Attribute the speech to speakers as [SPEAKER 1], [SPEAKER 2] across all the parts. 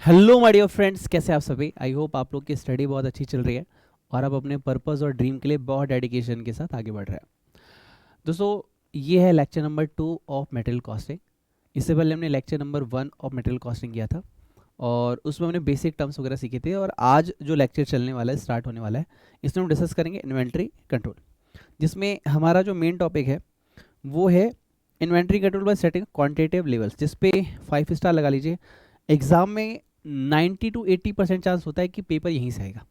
[SPEAKER 1] Hello my dear friends, कैसे आप सभी। आई होप आप लोग की स्टडी बहुत अच्छी चल रही है और आप अपने पर्पस और ड्रीम के लिए बहुत डेडिकेशन के साथ आगे बढ़ रहे हैं। दोस्तों, ये है lecture number 2 of material costing. इससे पहले हमने lecture number 1 of material costing किया था और उसमें हमने बेसिक टर्म्स वगैरह सीखे थे। और आज जो लेक्चर चलने वाला है, स्टार्ट होने वाला है, इसमें हम डिस्कस करेंगे इन्वेंट्री कंट्रोल, जिसमें हमारा जो मेन टॉपिक है वो है inventory control by setting quantitative levels, जिस पे 5 स्टार लगा लीजिए। एग्जाम में 90 to 80% चांस होता है कि पेपर यहीं से आएगा।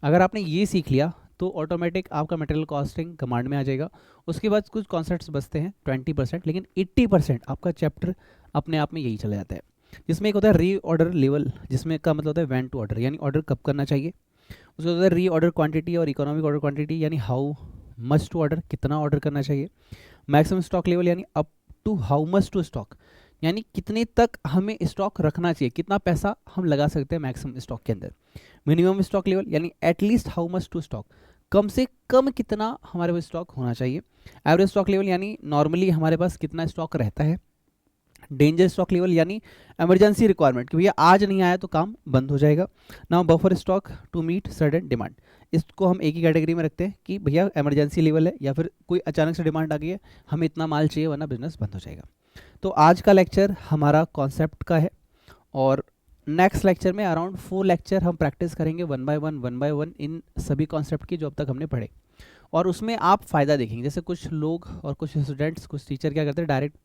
[SPEAKER 1] अगर आपने ये सीख लिया तो ऑटोमेटिक आपका मटेरियल कॉस्टिंग कमांड में आ जाएगा। उसके बाद कुछ कॉन्सेप्ट्स बचते हैं 20%, लेकिन 80% आपका चैप्टर अपने आप में यही चला जाता है। जिसमें एक होता है री ऑर्डर लेवल, जिसमें का मतलब होता है व्हेन टू ऑर्डर, यानी ऑर्डर कब करना चाहिए। उसके बाद होता है री ऑर्डर क्वांटिटी और इकोनॉमिक ऑर्डर क्वांटिटी, यानी हाउ मच टू ऑर्डर, कितना ऑर्डर करना चाहिए। मैक्सिमम स्टॉक लेवल, यानी up to how much to stock, यानी कितने तक हमें स्टॉक रखना चाहिए, कितना पैसा हम लगा सकते हैं मैक्सिमम स्टॉक के अंदर। मिनिमम स्टॉक लेवल, यानी at least how much to stock, कम से कम कितना हमारे पास स्टॉक होना चाहिए। एवरेज स्टॉक लेवल, यानी नॉर्मली हमारे पास कितना स्टॉक रहता है। डेंजर स्टॉक लेवल, यानी इमरजेंसी रिक्वायरमेंट कि भैया आज नहीं आया तो काम बंद हो जाएगा। Now buffer stock to meet sudden demand, इसको हम एक ही कैटेगरी में रखते हैं कि भैया इमरजेंसी लेवल है या फिर कोई अचानक से डिमांड आ गई है, हमें इतना माल चाहिए वरना बिजनेस बंद हो जाएगा। तो आज का लेक्चर हमारा कॉन्सेप्ट का है और नेक्स्ट लेक्चर में अराउंड 4 लेक्चर हम प्रैक्टिस करेंगे वन बाय वन इन सभी कॉन्सेप्ट की जो अब तक हमने पढ़े। और उसमें आप फ़ायदा देखेंगे, जैसे कुछ लोग और कुछ स्टूडेंट्स, कुछ टीचर क्या करते हैं, डायरेक्ट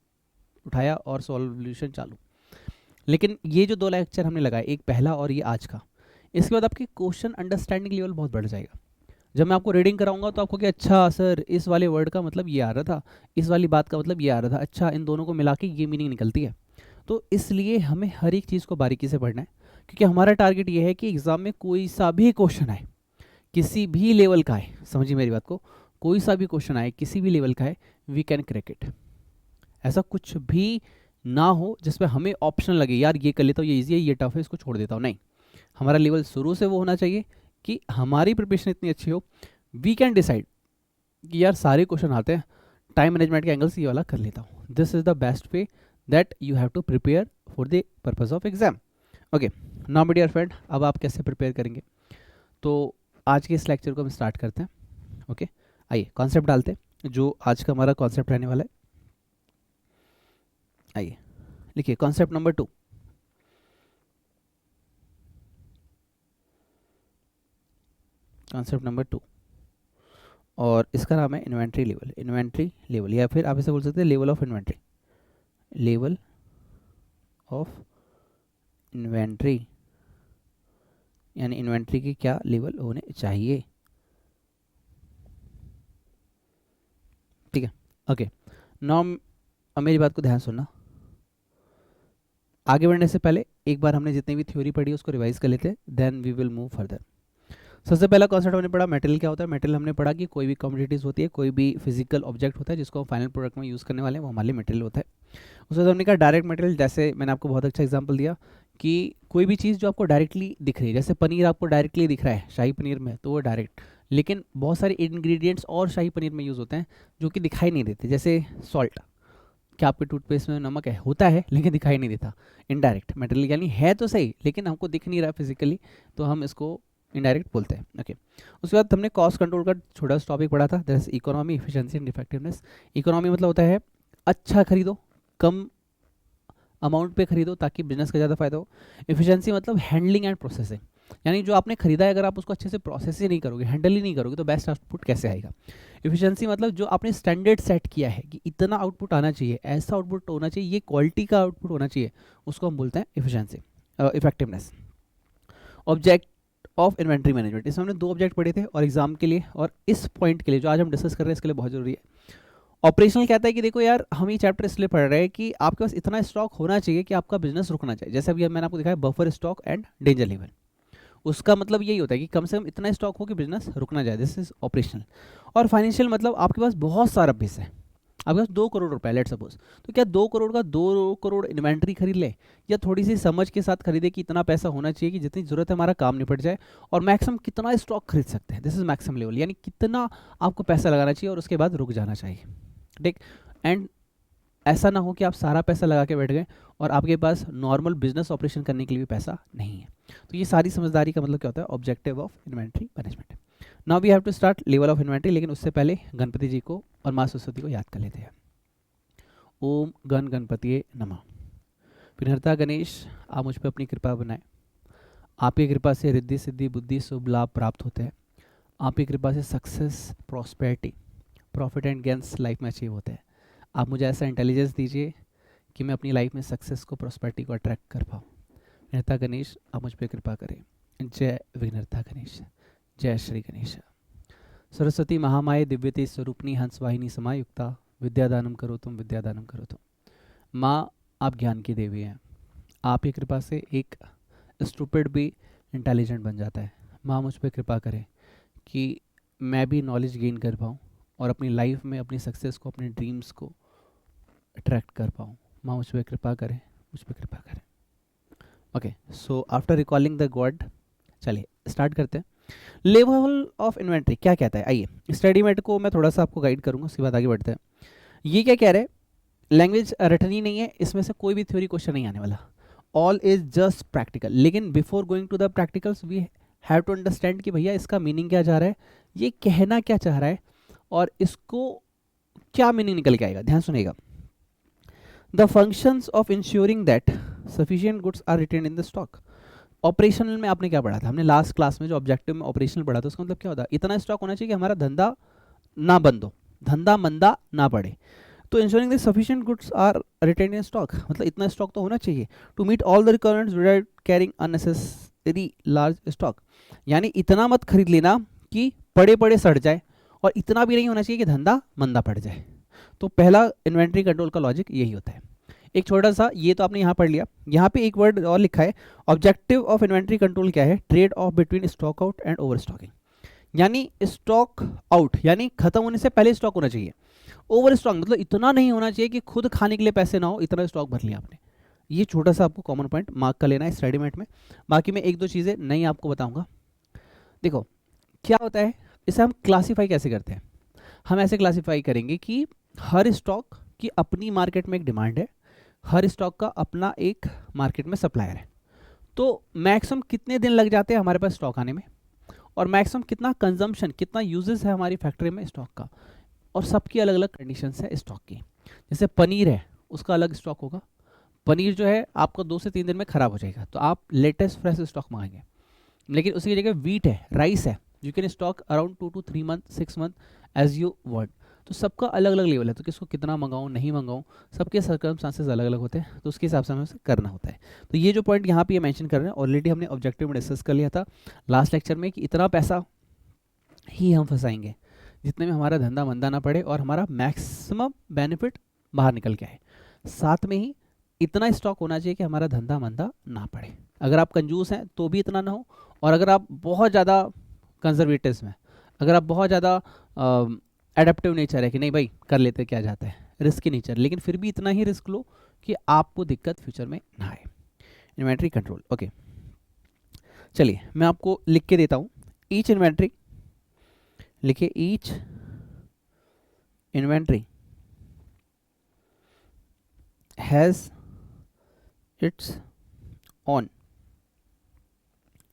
[SPEAKER 1] उठाया और सॉल्यूशन चालू। लेकिन ये जो 2 लेक्चर हमने लगाए, एक पहला और ये आज का, इसके बाद आपकी क्वेश्चन अंडरस्टैंडिंग लेवल बहुत बढ़ जाएगा। जब मैं आपको रीडिंग कराऊंगा तो आपको कि अच्छा सर इस वाले वर्ड का मतलब ये आ रहा था, इस वाली बात का मतलब ये आ रहा था, अच्छा इन दोनों को मिला के ये मीनिंग निकलती है। तो इसलिए हमें हर एक चीज़ को बारीकी से पढ़ना है, क्योंकि हमारा टारगेट ये है कि एग्ज़ाम में कोई सा भी क्वेश्चन आए, किसी भी लेवल का है, समझिए मेरी बात को, कोई सा भी क्वेश्चन आए किसी भी लेवल का है, वी कैन क्रैक इट। ऐसा कुछ भी ना हो जिसमें हमें ऑप्शन लगे यार ये कर लेता हूँ, ये ईजी है, ये टफ है, इसको छोड़ देता हूँ। नहीं, हमारा लेवल शुरू से वो होना चाहिए कि हमारी प्रिपरेशन इतनी अच्छी हो, वी कैन डिसाइड कि यार सारे क्वेश्चन आते हैं, टाइम मैनेजमेंट के एंगल से ये वाला कर लेता हूँ। This is the best way that you have to prepare for the purpose of exam. Okay, now my dear friend, अब आप कैसे प्रिपेयर करेंगे, तो आज के इस लेक्चर को हम स्टार्ट करते हैं। ओके, आइए कॉन्सेप्ट डालते हैं, जो आज का हमारा कॉन्सेप्ट रहने वाला है। आइए लिखिए कॉन्सेप्ट नंबर 2। कॉन्सेप्ट नंबर 2 और इसका नाम है इन्वेंट्री लेवल। इन्वेंट्री लेवल, या फिर आप इसे बोल सकते हैं level of inventory. Level of inventory, यानी इन्वेंट्री की क्या लेवल होने चाहिए। ठीक है, ओके। नाउ अब मेरी बात को ध्यान सुनना। आगे बढ़ने से पहले एक बार हमने जितनी भी थ्योरी पढ़ी उसको रिवाइज कर लेते हैं, then we will move further. सबसे पहला कॉन्सेप्ट हमने पढ़ा मटेरियल क्या होता है। मटेरियल हमने पढ़ा कि कोई भी कमोडिटीज़ होती है, कोई भी फिजिकल ऑब्जेक्ट होता है जिसको हम फाइनल प्रोडक्ट में यूज़ करने वाले हैं, वो हमारे लिए मटेरियल होता है। उसके बाद हमने कहा डायरेक्ट मटेरियल, जैसे मैंने आपको बहुत अच्छा एग्जांपल दिया कि कोई भी चीज़ जो आपको डायरेक्टली दिख रही है, जैसे पनीर आपको डायरेक्टली दिख रहा है शाही पनीर में, तो वो डायरेक्ट, लेकिन बहुत सारे इंग्रेडिएंट्स और शाही पनीर में यूज़ होते हैं जो कि दिखाई नहीं देते। जैसे सॉल्ट, क्या आपके टूथपेस्ट में नमक है, होता है लेकिन दिखाई नहीं देता। इनडायरेक्ट मटेरियल, यानी है तो सही लेकिन हमको दिख नहीं रहा फिजिकली, तो हम इसको इनडायरेक्ट बोलते हैं। ओके, उसके बाद हमने कॉस्ट कंट्रोल का छोटा सा टॉपिक पढ़ा था, that is economy, efficiency and effectiveness. Economy मतलब होता है अच्छा खरीदो, कम अमाउंट पे खरीदो ताकि बिजनेस का ज़्यादा फायदा हो। एफिशिएंसी मतलब हैंडलिंग एंड प्रोसेसिंग, यानी जो आपने खरीदा है अगर आप उसको अच्छे से प्रोसेस ही नहीं करोगे, हैंडल ही नहीं करोगे, तो बेस्ट आउटपुट कैसे आएगा। एफिशिएंसी मतलब जो आपने स्टैंडर्ड सेट किया है कि इतना आउटपुट आना चाहिए, ऐसा आउटपुट होना चाहिए, ये क्वालिटी का आउटपुट होना चाहिए, उसको हम बोलते हैं efficiency. Effectiveness, object of inventory management, इसमें हमने 2 ऑब्जेक्ट पढ़े थे और एग्जाम के लिए और इस पॉइंट के लिए जो आज हम डिस्कस कर रहे हैं इसके लिए बहुत जरूरी है। ऑपरेशनल कहता है कि देखो यार हम ये चैप्टर इसलिए पढ़ रहे हैं कि आपके पास इतना स्टॉक होना चाहिए कि आपका बिजनेस रुकना चाहिए। जैसे अभी मैंने आपको दिखाया buffer stock and danger level, उसका मतलब यही होता है कि कम से कम इतना स्टॉक हो कि बिजनेस रुकना जाए, दिस इज ऑपरेशनल। और फाइनेंशियल मतलब आपके पास बहुत सारा पैसा है, आपके पास 2 करोड़ रुपए लेट सपोज, तो क्या 2 करोड़ का 2 करोड़ इन्वेंट्री खरीद ले, या थोड़ी सी समझ के साथ खरीदे कि इतना पैसा होना चाहिए कि जितनी जरूरत है हमारा काम निपट जाए, और मैक्सिमम कितना स्टॉक खरीद सकते हैं, दिस इज मैक्सिमम लेवल, यानी कितना आपको पैसा लगाना चाहिए और उसके बाद रुक जाना चाहिए। ठीक, एंड ऐसा ना हो कि आप सारा पैसा लगा के बैठ गए और आपके पास नॉर्मल बिजनेस ऑपरेशन करने के लिए भी पैसा नहीं है। तो ये सारी समझदारी का मतलब क्या होता है, objective of inventory management. Now we have to start level of inventory, लेकिन उससे पहले गणपति जी को और माँ सरस्वती को याद कर लेते हैं। ओम गण गणपतिये नमः। विघ्नहर्ता गणेश, आप मुझ पर अपनी कृपा बनाएं। आपकी कृपा से रिद्धि सिद्धि बुद्धि शुभ लाभ प्राप्त होते हैं। आपकी कृपा से success, prosperity, profit and gains life में अचीव होते हैं। आप मुझे ऐसा इंटेलिजेंस दीजिए कि मैं अपनी लाइफ में सक्सेस को, प्रॉस्पेरिटी को अट्रैक्ट कर पाऊँ। विघ्नहर्ता गणेश, आप मुझ पर कृपा करें। जय विघ्नहर्ता गणेश, जय श्री गणेश। सरस्वती महामाये दिव्यते स्वरूपनी हंस वाहिनी समायुक्ता, विद्यादानम करो तुम, विद्यादानम करो तुम। माँ, आप ज्ञान की देवी हैं। आप की कृपा से एक स्टूपिड भी इंटेलिजेंट बन जाता है। माँ, मुझ पर कृपा करें कि मैं भी नॉलेज गेन कर पाऊँ और अपनी लाइफ में अपनी सक्सेस को, अपने ड्रीम्स को अट्रैक्ट कर पाऊँ। माँ, मुझ पर कृपा करें, मुझ पर कृपा करें। Okay, so after recalling the God, चलिए स्टार्ट करते हैं। लेवल ऑफ इन्वेंट्री क्या कहता है, आइए स्टडी मेट को मैं थोड़ा सा आपको गाइड करूंगा, उसके बाद आगे बढ़ते हैं। ये क्या कह रहे हैं, लैंग्वेज रटनी ही नहीं है, इसमें से कोई भी थ्योरी क्वेश्चन नहीं आने वाला, ऑल इज जस्ट प्रैक्टिकल। लेकिन before going to the practicals we have to understand कि भैया इसका मीनिंग क्या जा रहा है, ये कहना क्या चाह रहा है और इसको क्या मीनिंग निकल के आएगा। ध्यान सुनिएगा। The functions of ensuring that sufficient goods are retained in the stock. Operational में आपने क्या पढ़ा था, हमने लास्ट क्लास में जो ऑब्जेक्टिव में ऑपरेशनल पढ़ा था, उसका मतलब क्या होता है, इतना स्टॉक होना चाहिए कि हमारा धंधा ना बंद हो, धंधा मंदा ना पड़े। तो ensuring that sufficient goods are retained in stock, मतलब इतना स्टॉक तो होना चाहिए to meet all the requirements without carrying unnecessary large stock. यानी इतना मत खरीद लेना कि पड़े पड़े सड़ जाए, और इतना भी नहीं होना चाहिए कि धंधा मंदा पड़ जाए। तो पहला इन्वेंट्री कंट्रोल का लॉजिक यही होता है। एक छोटा सा, ये तो आपने यहाँ पढ़ लिया, यहाँ पे एक वर्ड और लिखा है, ऑब्जेक्टिव ऑफ इन्वेंट्री कंट्रोल क्या है, trade off between stock out and over stocking. यानी स्टॉक आउट यानी खत्म होने से पहले स्टॉक होना चाहिए, ओवर स्टॉक मतलब इतना नहीं होना चाहिए कि खुद खाने के लिए पैसे ना हो, इतना स्टॉक भर लिया आपने। ये छोटा सा आपको कॉमन पॉइंट मार्क कर लेना है स्टडी मेट में। बाकी मैं एक दो चीज़ें नहीं आपको बताऊंगा। देखो क्या होता है, इसे हम क्लासीफाई कैसे करते हैं, हम ऐसे क्लासीफाई करेंगे कि हर स्टॉक की अपनी मार्केट में एक डिमांड है, हर स्टॉक का अपना एक मार्केट में सप्लायर है। तो मैक्सिमम कितने दिन लग जाते हैं हमारे पास स्टॉक आने में, और मैक्सिमम कितना कंजम्पशन, कितना यूजेस है हमारी फैक्ट्री में स्टॉक का, और सबकी अलग अलग कंडीशंस है स्टॉक की। जैसे पनीर है, उसका अलग स्टॉक होगा। पनीर जो है आपको 2 से 3 दिन में ख़राब हो जाएगा, तो आप लेटेस्ट फ्रेश स्टॉक मंगाएंगे। लेकिन उसी की जगह वीट है, राइस है, you can stock around 2 to 3 month 6 month as you want. तो सबका अलग अलग लेवल है, तो किसको कितना मंगाऊँ नहीं मंगाऊँ, सबके सर्कमस्टांसेस अलग अलग होते हैं, तो उसके हिसाब से हमें उसे करना होता है। तो ये जो पॉइंट यहाँ पे ये मेंशन कर रहे हैं, ऑलरेडी हमने ऑब्जेक्टिव में डिस्कस कर लिया था लास्ट लेक्चर में कि इतना पैसा ही हम फंसाएंगे जितने में हमारा धंधा मंदा ना पड़े और हमारा मैक्सिमम बेनिफिट बाहर निकल के आए। साथ में ही इतना स्टॉक होना चाहिए कि हमारा धंधा मंदा ना पड़े। अगर आप कंजूस हैं तो भी इतना ना हो, और अगर आप बहुत ज़्यादा कंजर्वेटिव में, अगर आप बहुत ज़्यादा एडेप्टिव नेचर है कि नहीं भाई कर लेते क्या जाता है, रिस्की नेचर, लेकिन फिर भी इतना ही रिस्क लो कि आपको दिक्कत फ्यूचर में ना आए। Inventory control, okay. चलिए मैं आपको लिख के देता हूँ, ईच इन्वेंट्री लिखिए, each inventory has its on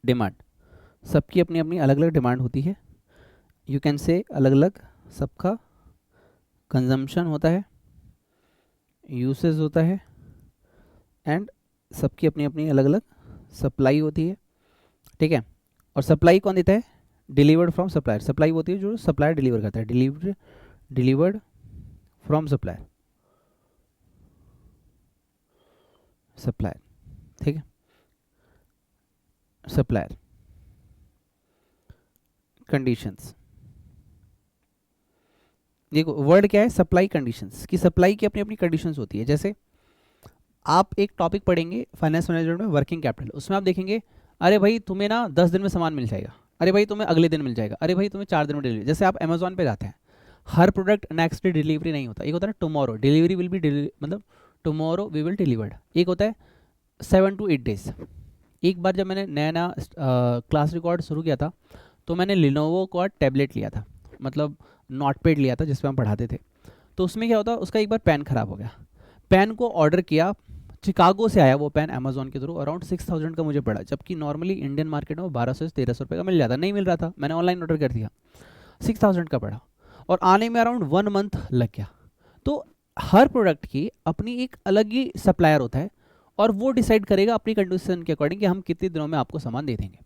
[SPEAKER 1] demand. सबकी अपनी अपनी अलग अलग डिमांड होती है, यू कैन से अलग अलग, सबका कंजम्पशन होता है, यूसेज होता है, एंड सबकी अपनी अपनी अलग अलग सप्लाई होती है, ठीक है। और सप्लाई कौन देता है, डिलीवर्ड फ्रॉम सप्लायर। सप्लाई होती है जो सप्लायर डिलीवर करता है, डिलीवर्ड फ्रॉम सप्लायर, सप्लायर, ठीक है। सप्लायर कंडीशंस, देखो वर्ड क्या है, सप्लाई कंडीशंस, की सप्लाई की अपनी अपनी कंडीशंस होती है। जैसे आप एक टॉपिक पढ़ेंगे फाइनेंस मैनेजमेंट में, वर्किंग कैपिटल, उसमें आप देखेंगे अरे भाई तुम्हें ना 10 दिन में सामान मिल जाएगा, अरे भाई तुम्हें अगले दिन मिल जाएगा, अरे भाई तुम्हें 4 दिन में डिलीवरी। जैसे आप अमेजोन पे जाते हैं, हर प्रोडक्ट नेक्स्ट डे डिलीवरी नहीं होता, एक होता है टुमारो डिलीवरी विल बी मतलब टुमारो वी विल डिलीवर्ड, एक होता है 7 to 8 days। एक बार जब मैंने नया नया क्लास रिकॉर्ड शुरू किया था तो मैंने लिनोवो का टैबलेट लिया था, मतलब नोटपैड लिया था जिसमें हम पढ़ाते थे। तो उसमें क्या होता, उसका एक बार पेन ख़राब हो गया, पेन को ऑर्डर किया चिकागो से आया वो पेन अमेजोन के थ्रू, अराउंड 6000 का मुझे पड़ा, जबकि नॉर्मली इंडियन मार्केट में वो 1200 से 1300 रुपये का मिल जाता, नहीं मिल रहा था, मैंने ऑनलाइन ऑर्डर कर दिया, 6000 का पड़ा और आने में अराउंड 1 मंथ लग गया। तो हर प्रोडक्ट की अपनी एक अलग ही सप्लायर होता है और वो डिसाइड करेगा अपनी कंडीशन के अकॉर्डिंग कि हम कितने दिनों में आपको सामान दे देंगे।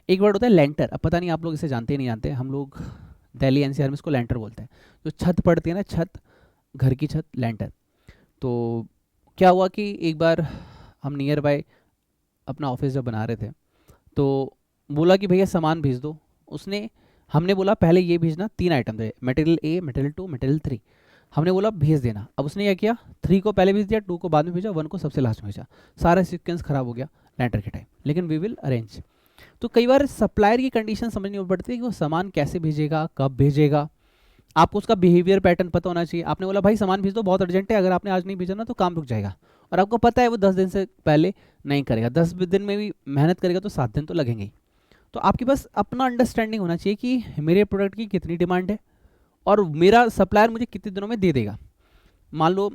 [SPEAKER 1] एक वर्ड होता है लेंटर, अब पता नहीं आप लोग इसे जानते नहीं जानते, हम लोग दिल्ली एनसीआर में इसको लेंटर बोलते हैं। जो छत पड़ती है ना, छत, घर की छत, लेंटर। तो क्या हुआ कि एक बार हम नियर बाय अपना ऑफिस जब बना रहे थे तो बोला कि भैया सामान भेज दो। उसने, हमने बोला पहले ये भेजना, 3 आइटम थे, मटेरियल ए, मटेरियल 2, मटेरियल 3। हमने बोला भेज देना। अब उसने क्या किया, 3 को पहले भेज दिया, 2 को बाद में भेजा, 1 को सबसे लास्ट में भेजा। सारा सीक्वेंस खराब हो गया लेंटर के टाइम, लेकिन वी विल अरेंज। तो कई बार सप्लायर की कंडीशन समझनी पड़ती है कि वो सामान कैसे भेजेगा, कब भेजेगा, आपको उसका बिहेवियर पैटर्न पता होना चाहिए। आपने बोला भाई सामान भेज दो, बहुत अर्जेंट है, अगर आपने आज नहीं भेजा ना तो काम रुक जाएगा, और आपको पता है वो 10 दिन से पहले नहीं करेगा, 10 दिन में भी मेहनत करेगा तो 7 दिन तो लगेंगे ही। तो आपके पास अपना अंडरस्टैंडिंग होना चाहिए कि मेरे प्रोडक्ट की कितनी डिमांड है और मेरा सप्लायर मुझे कितने दिनों में दे देगा। मान लो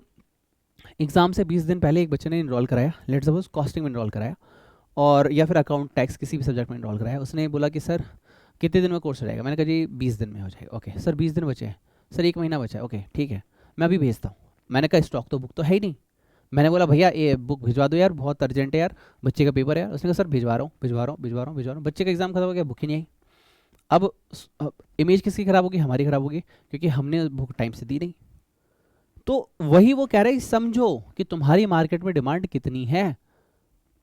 [SPEAKER 1] एग्जाम से 20 दिन पहले एक बच्चे ने इनरोल कराया, लेट सपोज कॉस्टिंग में इनरोल कराया, और या फिर अकाउंट टैक्स किसी भी सब्जेक्ट में इनरोल कराया। उसने बोला कि सर कितने दिन में कोर्स हो जाएगा, मैंने कहा जी 20 दिन में हो जाएगा। ओके सर 20 दिन बचे हैं, सर 1 महीना बचा है, ओके ठीक है मैं अभी भेजता हूँ। मैंने कहा स्टॉक तो बुक तो है ही नहीं। मैंने बोला भैया ये बुक भिजवा दो यार, बहुत अर्जेंट है यार, बच्चे का पेपर है यार। उसने कहा सर भिजवा रहा हूँ भिजवा रहा हूँ भिजवा रहा हूँ भिजवा रहा हूँ। बच्चे का एग्जाम खत्म हो गया, बुक ही नहीं आई। अब इमेज किसकी खराब होगी, हमारी खराब होगी, क्योंकि हमने बुक टाइम से दी नहीं। तो वही वो कह रहे हैं, समझो कि तुम्हारी मार्केट में डिमांड कितनी है,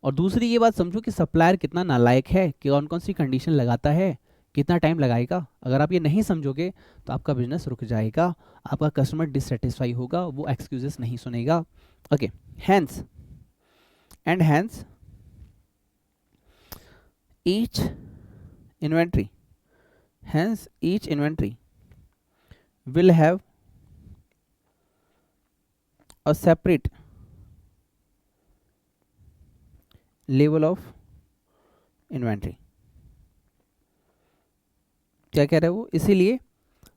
[SPEAKER 1] और दूसरी ये बात समझो कि सप्लायर कितना नालायक है, कि कौन कौन सी कंडीशन लगाता है, कितना टाइम लगाएगा। अगर आप ये नहीं समझोगे तो आपका बिजनेस रुक जाएगा, आपका कस्टमर डिससेटिस्फाई होगा, वो एक्सक्यूजेस नहीं सुनेगा। Okay, hence and hence each inventory, hence each inventory will have a separate level of inventory। क्या कह रहे हैं वो, इसीलिए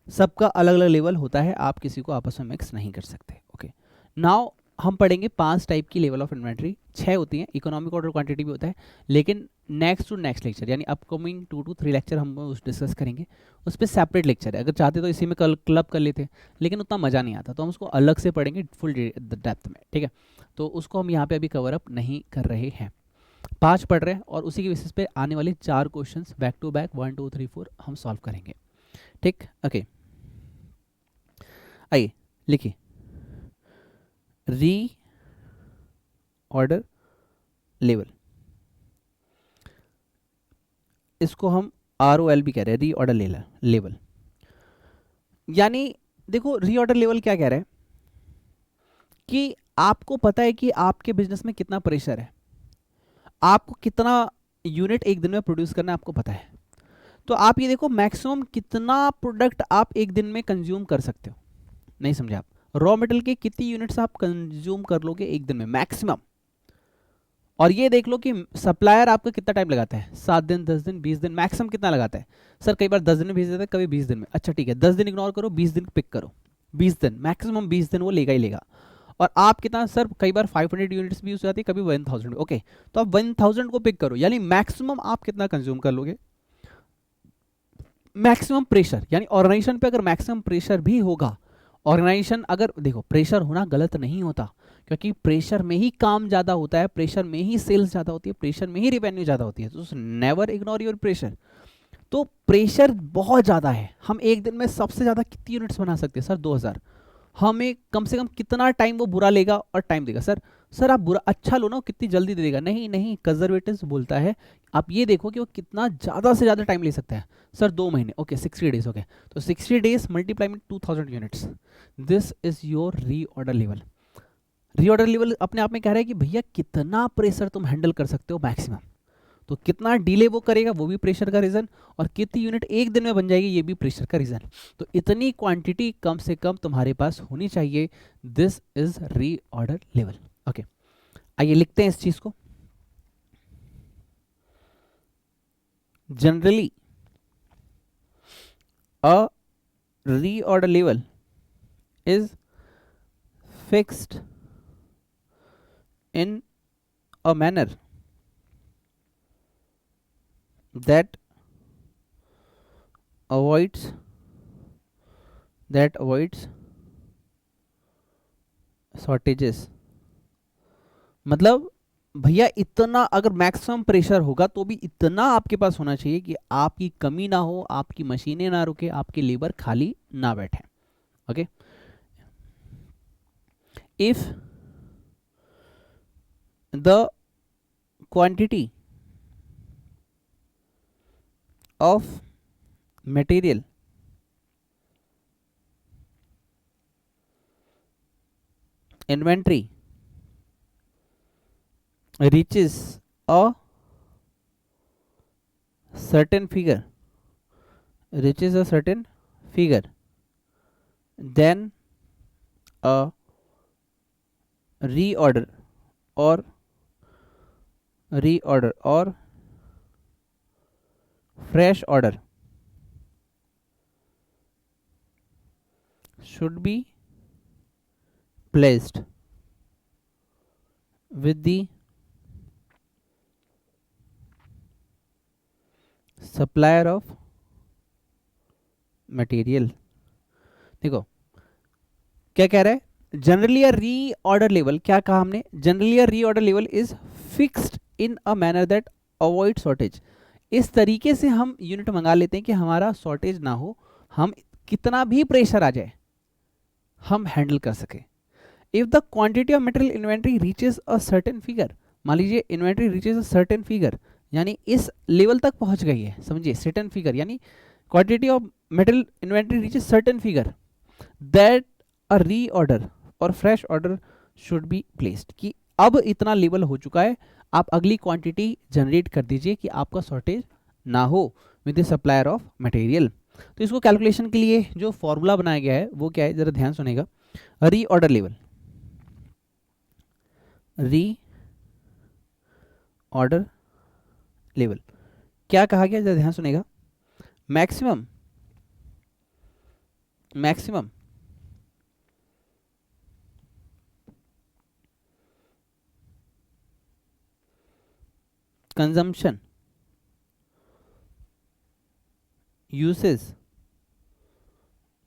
[SPEAKER 1] सबका अलग अलग लेवल होता है, आप किसी को आपस में मिक्स नहीं कर सकते। ओके, नाउ हम पढ़ेंगे 5 टाइप की लेवल ऑफ इन्वेंट्री, 6 होती हैं, इकोनॉमिक ऑर्डर क्वांटिटी भी होता है, लेकिन नेक्स्ट टू नेक्स्ट लेक्चर यानी अपकमिंग 2 to 3 लेक्चर हम उस डिस्कस करेंगे, उस पर सेपरेट लेक्चर है। अगर चाहते तो इसी में क्लब कर लेते, लेकिन उतना मज़ा नहीं आता, तो हम उसको अलग से पढ़ेंगे फुल डेप्थ में, ठीक है। तो उसको हम यहाँ पे अभी कवर अप नहीं कर रहे हैं। 5 पढ़ रहे हैं और उसी के बेसिस पे आने वाले 4 क्वेश्चन बैक टू बैक 1 2 3 4 हम सॉल्व करेंगे, ठीक। ओके, आइए लिखिए, री ऑर्डर लेवल, इसको हम ROL भी कह रहे हैं, री ऑर्डर लेवल। यानी देखो री ऑर्डर लेवल क्या कह रहे हैं कि आपको पता है कि आपके बिजनेस में कितना प्रेशर है, आपको कितना यूनिट एक दिन में प्रोड्यूस करना है आपको पता है, तो आप ये देखो मैक्सिमम कितना प्रोडक्ट आप एक दिन में कंज्यूम कर सकते हो। नहीं समझे आप, रॉ मटेरियल के कितनी यूनिट्स आप कंज्यूम कर लोगे एक दिन में मैक्सिमम, और ये देख लो कि सप्लायर आपका कितना टाइम लगाता है, 7 दिन 10 दिन 20 दिन मैक्सिमम कितना लगाता है। सर कई बार 10 दिन में भेज देता है, कभी 20 दिन में, अच्छा ठीक है 10 दिन इग्नोर करो, 20 दिन पिक करो, 20 दिन मैक्सिमम 20 दिन वो लेगा ही लेगा। और आप कितना, सर कई बार 500 यूनिट्स भी यूज हो जाती है, कभी 1000, ओके तो आप 1000 को पिक करो, यानी मैक्सिमम आप कितना कंज्यूम कर लोगे। मैक्सिमम प्रेशर, यानी ऑर्गेनाइजेशन पे अगर मैक्सिमम प्रेशर भी होगा, ऑर्गेनाइजेशन अगर देखो प्रेशर होना गलत नहीं होता, क्योंकि प्रेशर में ही काम ज़्यादा होता है, प्रेशर में ही सेल्स ज़्यादा होती है, प्रेशर में ही रेवेन्यू ज़्यादा होती है, तो नेवर इग्नोर योर प्रेशर। तो प्रेशर बहुत ज़्यादा है, हम एक दिन में सबसे ज़्यादा कितनी यूनिट्स बना सकते हैं, सर 2000। हमें कम से कम कितना टाइम वो बुरा लेगा और टाइम देगा, सर आप बुरा अच्छा लो ना, कितनी जल्दी दे देगा, नहीं नहीं कंजर्वेटिव बोलता है आप ये देखो कि वो कितना ज़्यादा से ज़्यादा टाइम ले सकता है। सर 2 महीने, ओके 60 डेज, ओके तो 60 डेज मल्टीप्लाई में 2000 यूनिट्स, दिस इज योर री ऑर्डर लेवल। री ऑर्डर लेवल अपने आप में कह रहा है कि भैया कितना प्रेशर तुम हैंडल कर सकते हो मैक्सिमम, तो कितना डिले वो करेगा वो भी प्रेशर का रीजन, और कितनी यूनिट एक दिन में बन जाएगी ये भी प्रेशर का रीजन। तो इतनी क्वांटिटी कम से कम तुम्हारे पास होनी चाहिए, दिस इज री ऑर्डर लेवल। ओके आइए लिखते हैं इस चीज को। Generally a reorder level is fixed in a manner that avoids shortages. मतलब भैया इतना अगर मैक्सिमम प्रेशर होगा तो भी इतना आपके पास होना चाहिए कि आपकी कमी ना हो, आपकी मशीनें ना रुके, आपकी लेबर खाली ना बैठे. Okay, if the quantity of material inventory reaches a certain figure, then a reorder or fresh order should be placed with the supplier of material. देखो क्या कह रहा है, जनरली अ रीऑर्डर लेवल, क्या कहा हमने, generally a reorder level is fixed in a manner that avoid shortage. इस तरीके से हम यूनिट मंगा लेते हैं कि हमारा शॉर्टेज ना हो, हम कितना भी प्रेशर आ जाए हम हैंडल कर सके. If the quantity of material inventory reaches a certain figure, मान लीजिए inventory reaches a certain figure, यानी इस लेवल तक पहुंच गई है, समझिए सर्टेन फिगर यानी quantity of material inventory reaches certain figure, that a reorder और fresh order should be placed, कि अब इतना लेवल हो चुका है, आप अगली क्वांटिटी जनरेट कर दीजिए कि आपका शॉर्टेज ना हो with the supplier of material. तो इसको कैलकुलेशन के लिए जो फॉर्मूला बनाया गया है वो क्या है, जरा ध्यान सुनेगा. रीऑर्डर लेवल, क्या कहा गया, जरा ध्यान सुनेगा. मैक्सिमम कंजम्पशन यूसेज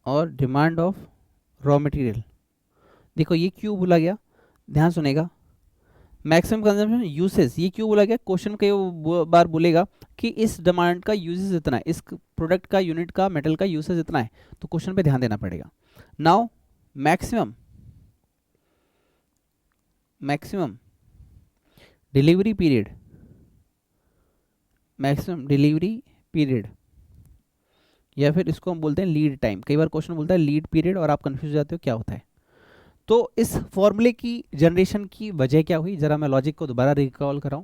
[SPEAKER 1] और डिमांड ऑफ रॉ मटेरियल. देखो ये क्यों बोला गया, ध्यान सुनेगा. मैक्सिमम कंजम्पशन यूसेज ये क्यों बोला गया, क्वेश्चन कई बार बोलेगा कि इस डिमांड का यूसेज इतना है, इस प्रोडक्ट का यूनिट का मेटल का यूसेज इतना है, तो क्वेश्चन पे ध्यान देना पड़ेगा. नाउ मैक्सिमम डिलीवरी पीरियड, या फिर इसको हम बोलते हैं लीड टाइम. कई बार क्वेश्चन बोलता है लीड पीरियड और आप कंफ्यूज हो जाते हो क्या होता है. तो इस फॉर्मूले की जनरेशन की वजह क्या हुई, जरा मैं लॉजिक को दोबारा रिकॉल कराऊं.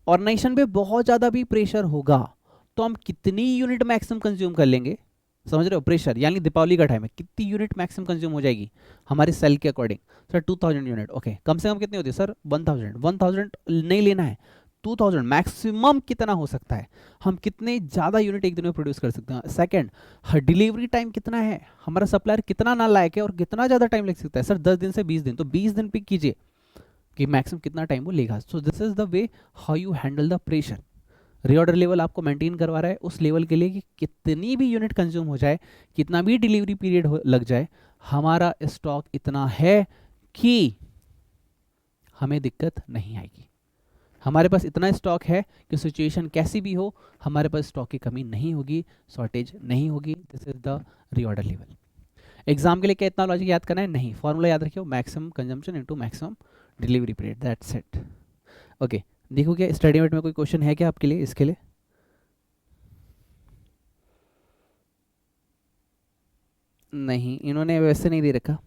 [SPEAKER 1] ऑर्गेनाइजेशन पे बहुत ज़्यादा भी प्रेशर होगा तो हम कितनी यूनिट मैक्सिमम कंज्यूम कर लेंगे, समझ रहे हो. प्रेशर यानी दीपावली का टाइम है, कितनी यूनिट मैक्सिमम कंज्यूम हो जाएगी हमारे सेल के अकॉर्डिंग. Sir 2000 unit, okay. कम से कम कितनी होती है सर, 1000 नहीं लेना है, 2000 मैक्सिमम कितना हो सकता है, हम कितने ज़्यादा यूनिट एक दिन में प्रोड्यूस कर सकते हैं. सेकंड, डिलीवरी टाइम कितना है, हमारा सप्लायर कितना ना लायक है और कितना ज़्यादा टाइम लग सकता है. सर 10 दिन से 20 दिन, तो 20 दिन पिक कीजिए कि मैक्सिमम कितना टाइम वो लेगा. So this is the way how you handle the pressure. Reorder level आपको मेंटेन करवा रहा है उस लेवल के लिए कि कितनी भी यूनिट कंज्यूम हो जाए, कितना भी डिलीवरी पीरियड लग जाए, हमारा स्टॉक इतना है कि हमें दिक्कत नहीं आएगी. हमारे पास इतना स्टॉक है कि सिचुएशन कैसी भी हो हमारे पास स्टॉक की कमी नहीं होगी, शॉर्टेज नहीं होगी. This is the reorder level. Exam के लिए क्या इतना लॉजिक याद करना है, नहीं. फॉर्मूला याद रखियो, maximum consumption into maximum delivery period, that's it. Okay, देखो क्या स्टडी मेट में कोई क्वेश्चन है क्या आपके लिए इसके लिए. नहीं, इन्होंने वैसे नहीं दे रखा.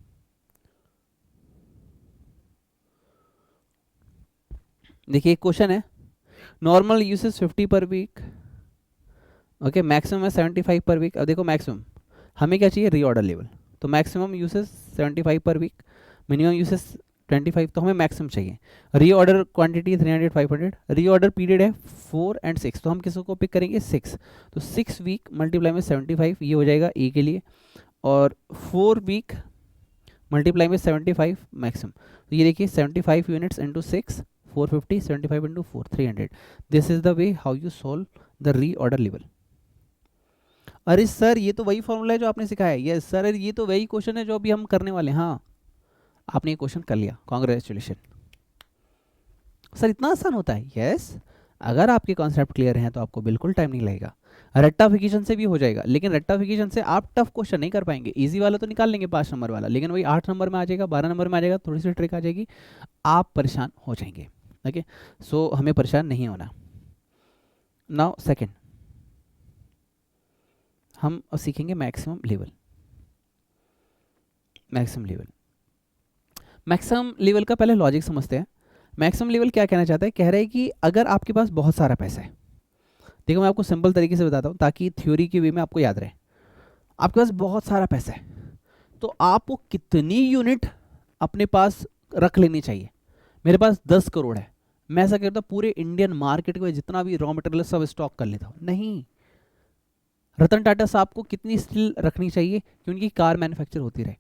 [SPEAKER 1] देखिए क्वेश्चन है, नॉर्मल यूसेज 50 पर वीक, ओके. मैक्सिमम है 75 पर वीक. अब देखो मैक्सिमम हमें क्या चाहिए, रीऑर्डर लेवल. तो मैक्सिमम यूसेज 75 पर वीक, मिनिमम यूसेज 25, तो हमें मैक्सिमम चाहिए. रीऑर्डर क्वांटिटी 300 500, रीऑर्डर पीरियड है 4 और 6, तो हम किसको पिक करेंगे 6. तो 6 वीक मल्टीप्लाई में 75, ये हो जाएगा ए के लिए, और 4 वीक मल्टीप्लाई में 75 मैक्सिमम। तो ये देखिए 75 units into 6 450, 75 into 4 300। This is the way how you solve the reorder level. अरे सर ये तो वही फॉर्मूला है जो आपने सिखाया है। यस सर ये तो वही क्वेश्चन है जो अभी हम करने वाले हैं। हाँ आपने ये क्वेश्चन कर लिया, कॉन्ग्रेचुलेशन सर। इतना आसान होता है? यस अगर आपके कॉन्सेप्ट क्लियर हैं तो आपको बिल्कुल टाइम नहीं लगेगा। रेक्टाफिकेशन से भी हो जाएगा, लेकिन रेक्टाफिकेशन से आप टफ क्वेश्चन नहीं कर पाएंगे। इजी वाला तो निकाल लेंगे 5 नंबर वाला, लेकिन वही 8 नंबर में आ जाएगा, 12 नंबर में आ जाएगा, थोड़ी सी ट्रिक आ जाएगी, आप परेशान हो जाएंगे। ओके सो हमें परेशान नहीं होना। नाउ सेकंड हम सीखेंगे maximum level. Maximum level, maximum level का पहले लॉजिक समझते हैं। मैक्सिमम लेवल क्या कहना चाहता है? कह रहा है कि अगर आपके पास बहुत सारा पैसा है, देखो मैं आपको सिंपल तरीके से बताता हूँ ताकि थ्योरी के वे में आपको याद रहे। आपके पास बहुत सारा पैसा है तो आपको कितनी यूनिट अपने पास रख लेनी चाहिए? मेरे पास 10 करोड़ है, मैं ऐसा करता पूरे इंडियन मार्केट में जितना भी रॉ मटेरियल सब स्टॉक कर लेता हूँ? नहीं। रतन टाटा साहब को कितनी स्टील रखनी चाहिए कि उनकी कार मैन्युफैक्चर होती रहे?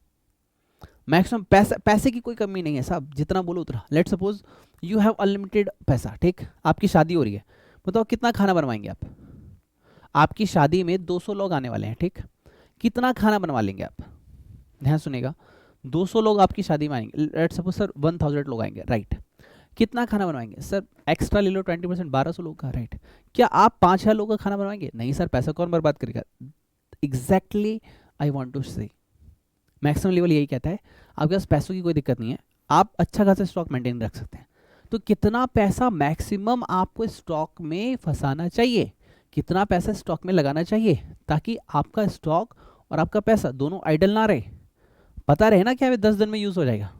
[SPEAKER 1] मैक्सिमम पैसे की कोई कमी नहीं है साहब, जितना बोलो उतना। Let suppose you have unlimited पैसा, ठीक, आपकी शादी हो रही है, बताओ कितना खाना बनवाएंगे आप? आपकी शादी में 200 लोग आने वाले हैं, ठीक, कितना खाना बनवा लेंगे आप? ध्यान सुनेगा, 200 लोग आपकी शादी में आएंगे, लेट सपोज सर 1000 लोग आएंगे, राइट, कितना खाना बनवाएंगे? सर एक्स्ट्रा ले लो 20%, 1200 लोग का, राइट। क्या आप 5000 लोगों का खाना बनवाएंगे? नहीं सर, पैसा कौन बर्बाद करेगा? एग्जैक्टली आई वॉन्ट टू से मैक्सिमम लेवल यही कहता है आपके पास पैसों की कोई दिक्कत नहीं है, आप अच्छा खासा स्टॉक मेंटेन रख सकते हैं। तो कितना पैसा मैक्सिमम आपको स्टॉक में फंसाना चाहिए, कितना पैसा स्टॉक में लगाना चाहिए ताकि आपका स्टॉक और आपका पैसा दोनों आइडल ना रहे? पता रहे ना कि 10 दिन में यूज हो जाएगा।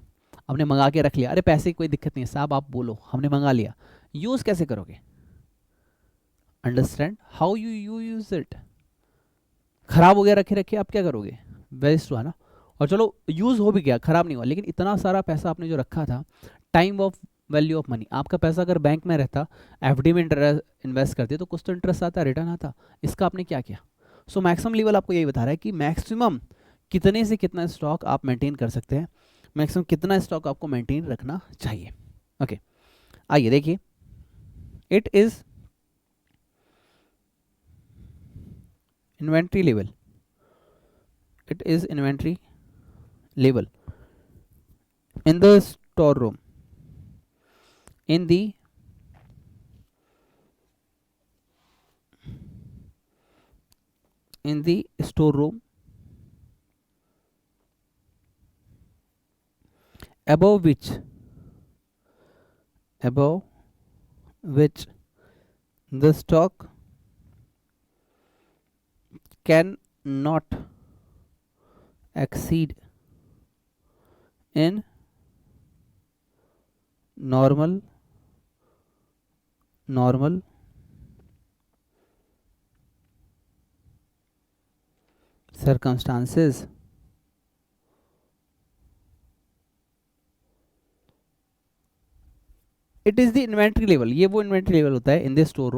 [SPEAKER 1] हमने मंगा के रख लिया, अरे पैसे की कोई दिक्कत नहीं है साहब, आप बोलो हमने मंगा लिया, यूज कैसे करोगे? Understand how you use it. खराब हो गया रखे रखे, आप क्या करोगे? वेस्ट हुआ ना। और चलो यूज हो भी गया, खराब नहीं हुआ, लेकिन इतना सारा पैसा आपने जो रखा था, time of value of money, आपका पैसा अगर बैंक में रहता, एफडी में इन्वेस्ट करते तो कुछ तो इंटरेस्ट आता, रिटर्न आता, इसका आपने क्या किया? सो मैक्सिमम लेवल आपको यही बता रहा है कि मैक्सिमम कितने से कितना स्टॉक आप मेंटेन कर सकते हैं, मैक्सिमम कितना स्टॉक आपको मेंटेन रखना चाहिए। ओके आइए देखिए, it is inventory level, it is inventory level in the storeroom, in the storeroom above which the stock can not exceed in normal circumstances. It is the inventory level, ये वो inventory level होता है in the store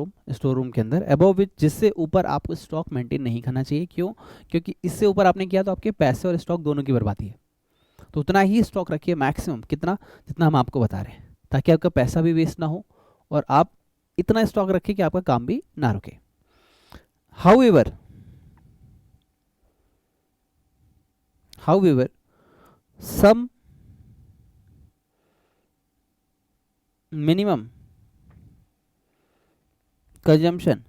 [SPEAKER 1] room के अंदर, above विच, जिससे ऊपर आपको stock maintain नहीं करना चाहिए। क्यों? क्योंकि इससे ऊपर आपने किया तो आपके पैसे और स्टॉक दोनों की बर्बादी है। तो उतना ही स्टॉक रखिए मैक्सिमम, कितना, जितना हम आपको बता रहे हैं, ताकि आपका पैसा भी वेस्ट ना हो और आप इतना स्टॉक रखिए कि आपका काम भी ना रुके। However some minimum consumption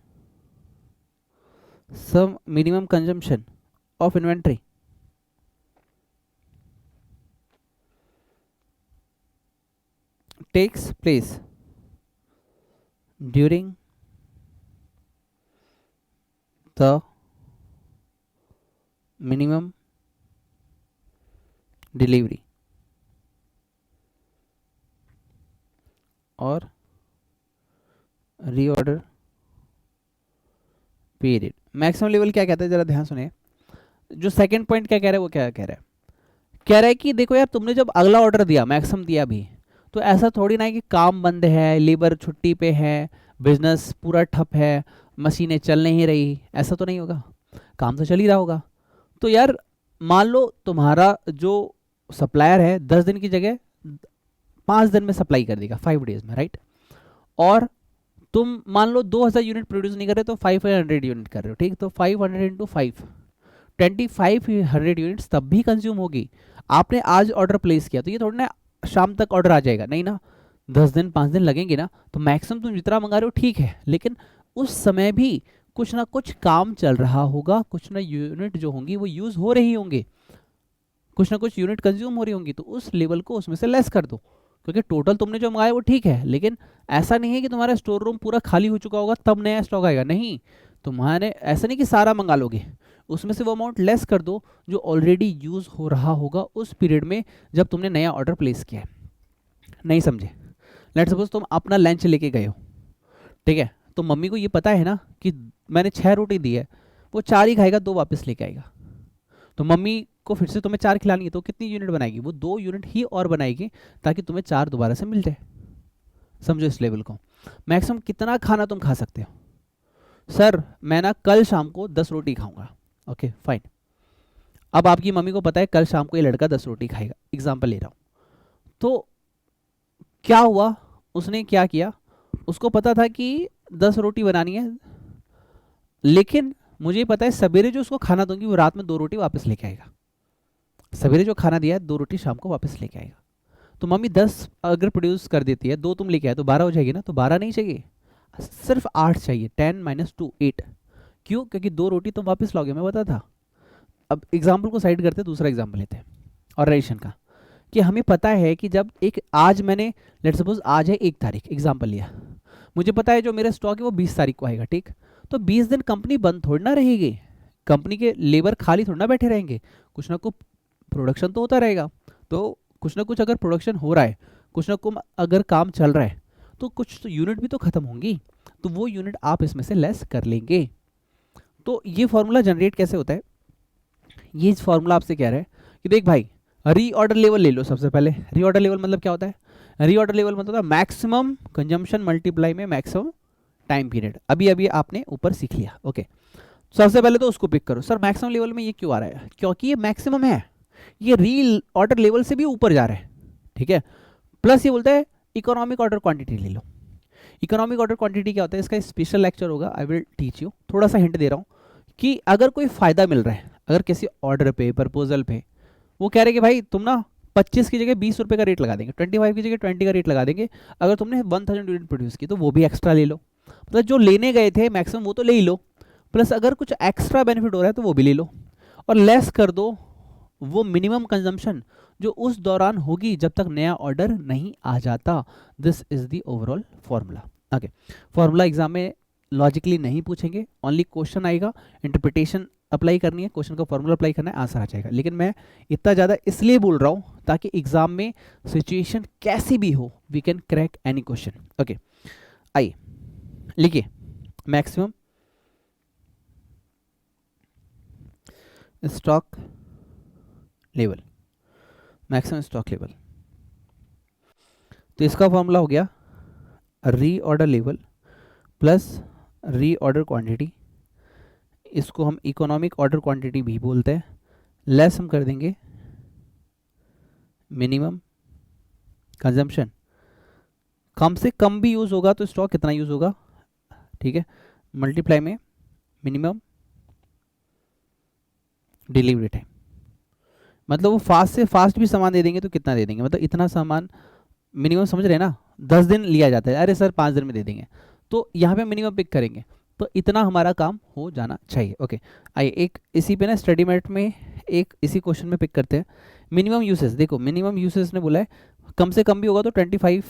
[SPEAKER 1] of inventory takes place during the minimum delivery और रीऑर्डर पीरियड। मैक्सिमम लेवल क्या कहता है, जरा ध्यान सुनिए। जो सेकंड पॉइंट क्या कह रहा है, वो क्या कह रहा है? कह रहा है कि देखो यार, तुमने जब अगला ऑर्डर दिया, मैक्सिमम दिया भी, तो ऐसा थोड़ी ना है कि काम बंद है, लेबर छुट्टी पे है, बिजनेस पूरा ठप है, मशीनें चल नहीं रही, ऐसा तो नहीं होगा, काम तो चल ही रहा होगा। तो यार मान लो तुम्हारा जो सप्लायर है 10 दिन की जगह 5 दिन में सप्लाई कर देगा, 5 डेज में, राइट। और तुम मान लो 2000 यूनिट प्रोड्यूस नहीं कर रहे तो 500 यूनिट कर रहे हो, ठीक। तो 500 इंटू 5, 2500 यूनिट्स तब भी कंज्यूम होगी। आपने आज ऑर्डर प्लेस किया तो ये थोड़ा ना शाम तक ऑर्डर आ जाएगा, नहीं ना, 10 दिन 5 दिन लगेंगे ना। तो मैक्सिमम तुम जितना मंगा रहे हो ठीक है, लेकिन उस समय भी कुछ ना कुछ काम चल रहा होगा, कुछ ना यूनिट जो होंगी वो यूज हो रही होंगे, कुछ ना कुछ यूनिट कंज्यूम हो रही होंगी, तो उस लेवल को उसमें से लेस कर दो। क्योंकि टोटल तुमने जो मंगाया वो ठीक है, लेकिन ऐसा नहीं है कि तुम्हारा स्टोर रूम पूरा खाली हो चुका होगा तब नया स्टॉक आएगा, नहीं। तुम्हारे ऐसा नहीं कि सारा मंगा लोगे, उसमें से वो अमाउंट लेस कर दो जो ऑलरेडी यूज हो रहा होगा उस पीरियड में जब तुमने नया ऑर्डर प्लेस किया है। नहीं समझे? लेट्स सपोज तुम अपना लंच लेके गए हो, ठीक है, तो मम्मी को ये पता है ना कि मैंने 6 रोटी दी है, वो 4 ही खाएगा, 2 वापस लेके आएगा। तो मम्मी को फिर से तुम्हें 4 खिलानी है तो कितनी यूनिट बनाएगी? वो 2 यूनिट ही और बनाएगी ताकि तुम्हें 4 दोबारा से मिल जाए। समझो इस लेवल को। मैक्सिमम कितना खाना तुम खा सकते हो? सर मैं ना कल शाम को 10 रोटी खाऊंगा। Okay fine. अब आपकी मम्मी को पता है कल शाम को ये लड़का 10 रोटी खाएगा, एग्जाम्पल ले रहा हूं। तो क्या हुआ, उसने क्या किया, उसको पता था कि 10 रोटी बनानी है, लेकिन मुझे पता है सवेरे जो उसको खाना दूंगी वो रात में 2 रोटी वापस लेके आएगा। सवेरे जो खाना दिया है 2 रोटी शाम को वापस लेके आएगा। तो मम्मी 10 अगर प्रोड्यूस कर देती है, 2 तुम लेके आए तो 12 हो जाएगी ना। तो 12 नहीं चाहिए, सिर्फ 8 चाहिए। 10 - 2 8। क्यों? क्योंकि 2 रोटी तुम वापस लाओगे, मैं बता था। अब एग्जाम्पल को साइड करते, दूसरा एग्जाम्पल लेते हैं ऑर्गेनाइजेशन का। कि हमें पता है कि जब एक आज मैंने लेट्स सपोज आज है 1 तारीख, एग्जाम्पल लिया, मुझे पता है जो मेरा स्टॉक है वो 20 तारीख को आएगा, ठीक। तो 20 दिन कंपनी बंद थोड़ी ना रहेगी, कंपनी के लेबर खाली थोड़ी ना बैठे रहेंगे, कुछ ना कुछ प्रोडक्शन तो होता रहेगा। तो कुछ ना कुछ अगर प्रोडक्शन हो रहा है, कुछ ना कुछ अगर काम चल रहा है, तो कुछ तो यूनिट भी तो खत्म होंगी, तो वो यूनिट आप इसमें से लेस कर लेंगे। तो ये फॉर्मूला जनरेट कैसे होता है? ये फॉर्मूला आपसे कह रहा है कि देख भाई, रीऑर्डर लेवल ले लो। सबसे पहले रीऑर्डर लेवल मतलब क्या होता है? रीऑर्डर लेवल मतलब मैक्सिमम कंजम्पशन मल्टीप्लाई में मैक्सिमम टाइम पीरियड। अभी अभी आपने ऊपर सीख लिया, ओके। सबसे पहले तो उसको पिक करो। सर मैक्सिमम लेवल में ये क्यों आ रहा है? क्योंकि ये मैक्सिमम है, ये री ऑर्डर लेवल से भी ऊपर जा रहा है, ठीक है। प्लस ये बोलता है इकोनॉमिक ऑर्डर क्वांटिटी ले लो। इकोनॉमिक ऑर्डर क्वांटिटी क्या होता है? इसका स्पेशल लेक्चर होगा, आई विल टीच यू। थोड़ा सा हिंट दे रहा हूँ कि अगर कोई फायदा मिल रहा है, अगर किसी ऑर्डर पे, प्रपोजल पे, वो कह रहे कि भाई तुम ना 25 की जगह 20 रुपये का रेट लगा देंगे, 25 की जगह 20 का रेट लगा देंगे, अगर तुमने 1000 यूनिट प्रोड्यूस की तो वो भी एक्स्ट्रा ले लो। मतलब जो लेने गए थे मैक्सिमम वो तो ले ही लो, प्लस अगर कुछ एक्स्ट्रा बेनिफिट हो रहा है तो वो भी ले लो, और लेस कर दो वो मिनिमम कंजम्पशन जो उस दौरान होगी जब तक नया ऑर्डर नहीं आ जाता। This is the overall formula. Okay, formula exam में लॉजिकली नहीं पूछेंगे, ओनली क्वेश्चन आएगा, इंटरप्रिटेशन अप्लाई करनी है, क्वेश्चन का फॉर्मूला अप्लाई करना है, आंसर आ जाएगा। लेकिन मैं इतना ज़्यादा इसलिए बोल रहा हूँ ताकि एग्जाम में सिचुएशन कैसी भी हो we can crack any question. Okay आइए लिखिए, maximum stock level, maximum stock level. तो इसका फॉर्मूला हो गया reorder level plus reorder quantity, इसको हम इकोनॉमिक ऑर्डर क्वांटिटी भी बोलते हैं, लेस हम कर देंगे मिनिमम कंजम्पशन। कम से कम भी यूज़ होगा तो स्टॉक कितना यूज़ होगा, ठीक है, मल्टीप्लाई में मिनिमम डिलीवरी टाइम। मतलब वो फास्ट से फास्ट भी सामान दे देंगे तो कितना दे देंगे, मतलब इतना सामान मिनिमम, समझ रहे हैं ना, 10 दिन लिया जाता है, अरे सर 5 दिन में दे देंगे, तो यहाँ पे मिनिमम पिक करेंगे, तो इतना हमारा काम हो जाना चाहिए। ओके आइए एक इसी पे ना स्टडी मेट में एक इसी क्वेश्चन में पिक करते हैं। मिनिमम यूसेज, देखो मिनिमम यूसेज ने बोला है कम से कम भी होगा तो 25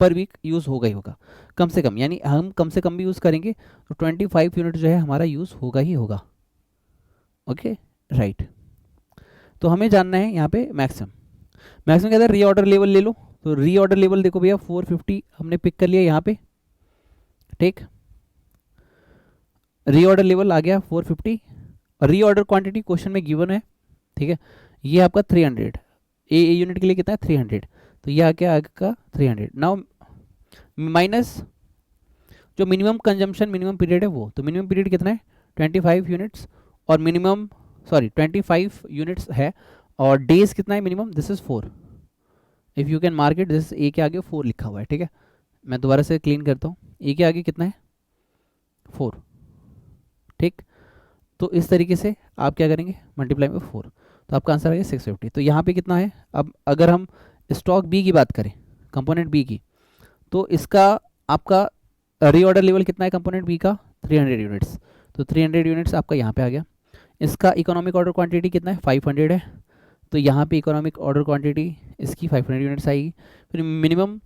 [SPEAKER 1] पर वीक यूज़ होगा ही होगा, कम से कम, यानी हम कम से कम भी यूज़ करेंगे तो 25 यूनिट जो है हमारा यूज़ होगा ही होगा। ओके राइट, तो हमें जानना है यहाँ पे मैक्सिमम। मैक्सिमम कहता है रीऑर्डर लेवल ले लो, तो रीऑर्डर लेवल देखो भैया 450 हमने पिक कर लिया यहाँ पे, ठीक, रीऑर्डर लेवल आ गया 450, रीऑर्डर क्वांटिटी क्वेश्चन में गिवन है, ठीक है, ये आपका 300, ए यूनिट के लिए कितना है 300, तो ये आ गया आपका 300। नाउ माइनस जो मिनिमम कंजम्पशन मिनिमम पीरियड है वो, तो मिनिमम पीरियड कितना है 25 यूनिट्स, और मिनिमम 25 यूनिट्स है, और डेज कितना है minimum, this is 4. If you can mark it, this A के आगे 4 लिखा हुआ है, ठीक है. मैं दोबारा से क्लीन करता हूँ. ए के आगे कितना है, 4, ठीक. तो इस तरीके से आप क्या करेंगे, मल्टीप्लाई में 4, तो आपका आंसर आ गया 650. तो यहाँ पे कितना है, अब अगर हम स्टॉक बी की बात करें, कंपोनेंट बी की, तो इसका आपका रीऑर्डर लेवल कितना है कंपोनेंट बी का, 300 यूनिट्स. तो 300 यूनिट्स आपका यहाँ पे आ गया. इसका इकोनॉमिक ऑर्डर क्वांटिटी कितना है, 500 है. तो यहाँ पे इकोनॉमिक ऑर्डर क्वांटिटी इसकी 500 यूनिट्स आएगी. फिर मिनिमम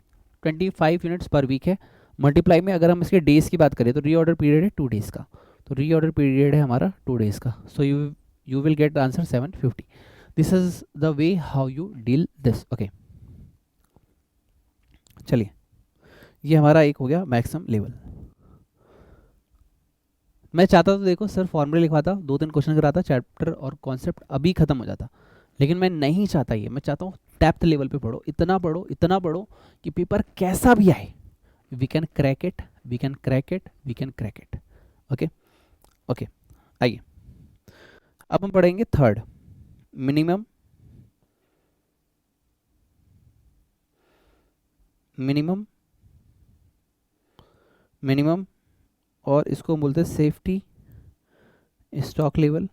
[SPEAKER 1] 25 यूनिट्स पर वीक है. मल्टीप्लाई में अगर हम इसके डेज की बात करें तो रीऑर्डर पीरियड है 2 डेज़ का, तो रीऑर्डर पीरियड है हमारा 2 डेज़ का. So you will get the answer 750. This is the way how you deal this. Okay, चलिए, ये हमारा एक हो गया मैक्सिमम लेवल. मैं चाहता तो देखो सर फॉर्मूले लिखवाता, 2-3 क्वेश्चन कराता, चैप्टर और कॉन्सेप्ट अभी खत्म हो जाता, लेकिन मैं नहीं चाहता ये. मैं चाहता हूँ डेप्थ लेवल पे पढ़ो, इतना पढ़ो, इतना पढ़ो कि पेपर कैसा भी आए, we can crack it, we can crack it, we can crack it. Okay okay, आइए अब हम पढ़ेंगे थर्ड, मिनिमम मिनिमम मिनिमम और इसको बोलते हैं सेफ्टी स्टॉक लेवल.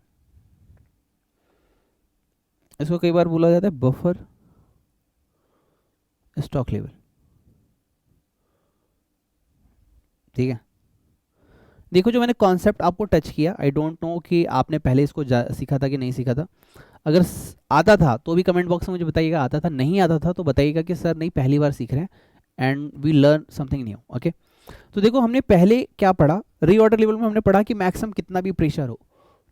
[SPEAKER 1] इसको कई बार बोला जाता है बफर स्टॉक लेवल, ठीक है. देखो जो मैंने कॉन्सेप्ट आपको टच किया, आई डोंट नो कि आपने पहले इसको सीखा था कि नहीं सीखा था. अगर आता था तो भी कमेंट बॉक्स में मुझे बताइएगा, आता था, नहीं आता था तो बताइएगा कि सर नहीं पहली बार सीख रहे हैं, and we learn something new. Okay, तो देखो हमने पहले क्या पढ़ा, रीऑर्डर लेवल में हमने पढ़ा कि मैक्सिमम कितना भी प्रेशर हो,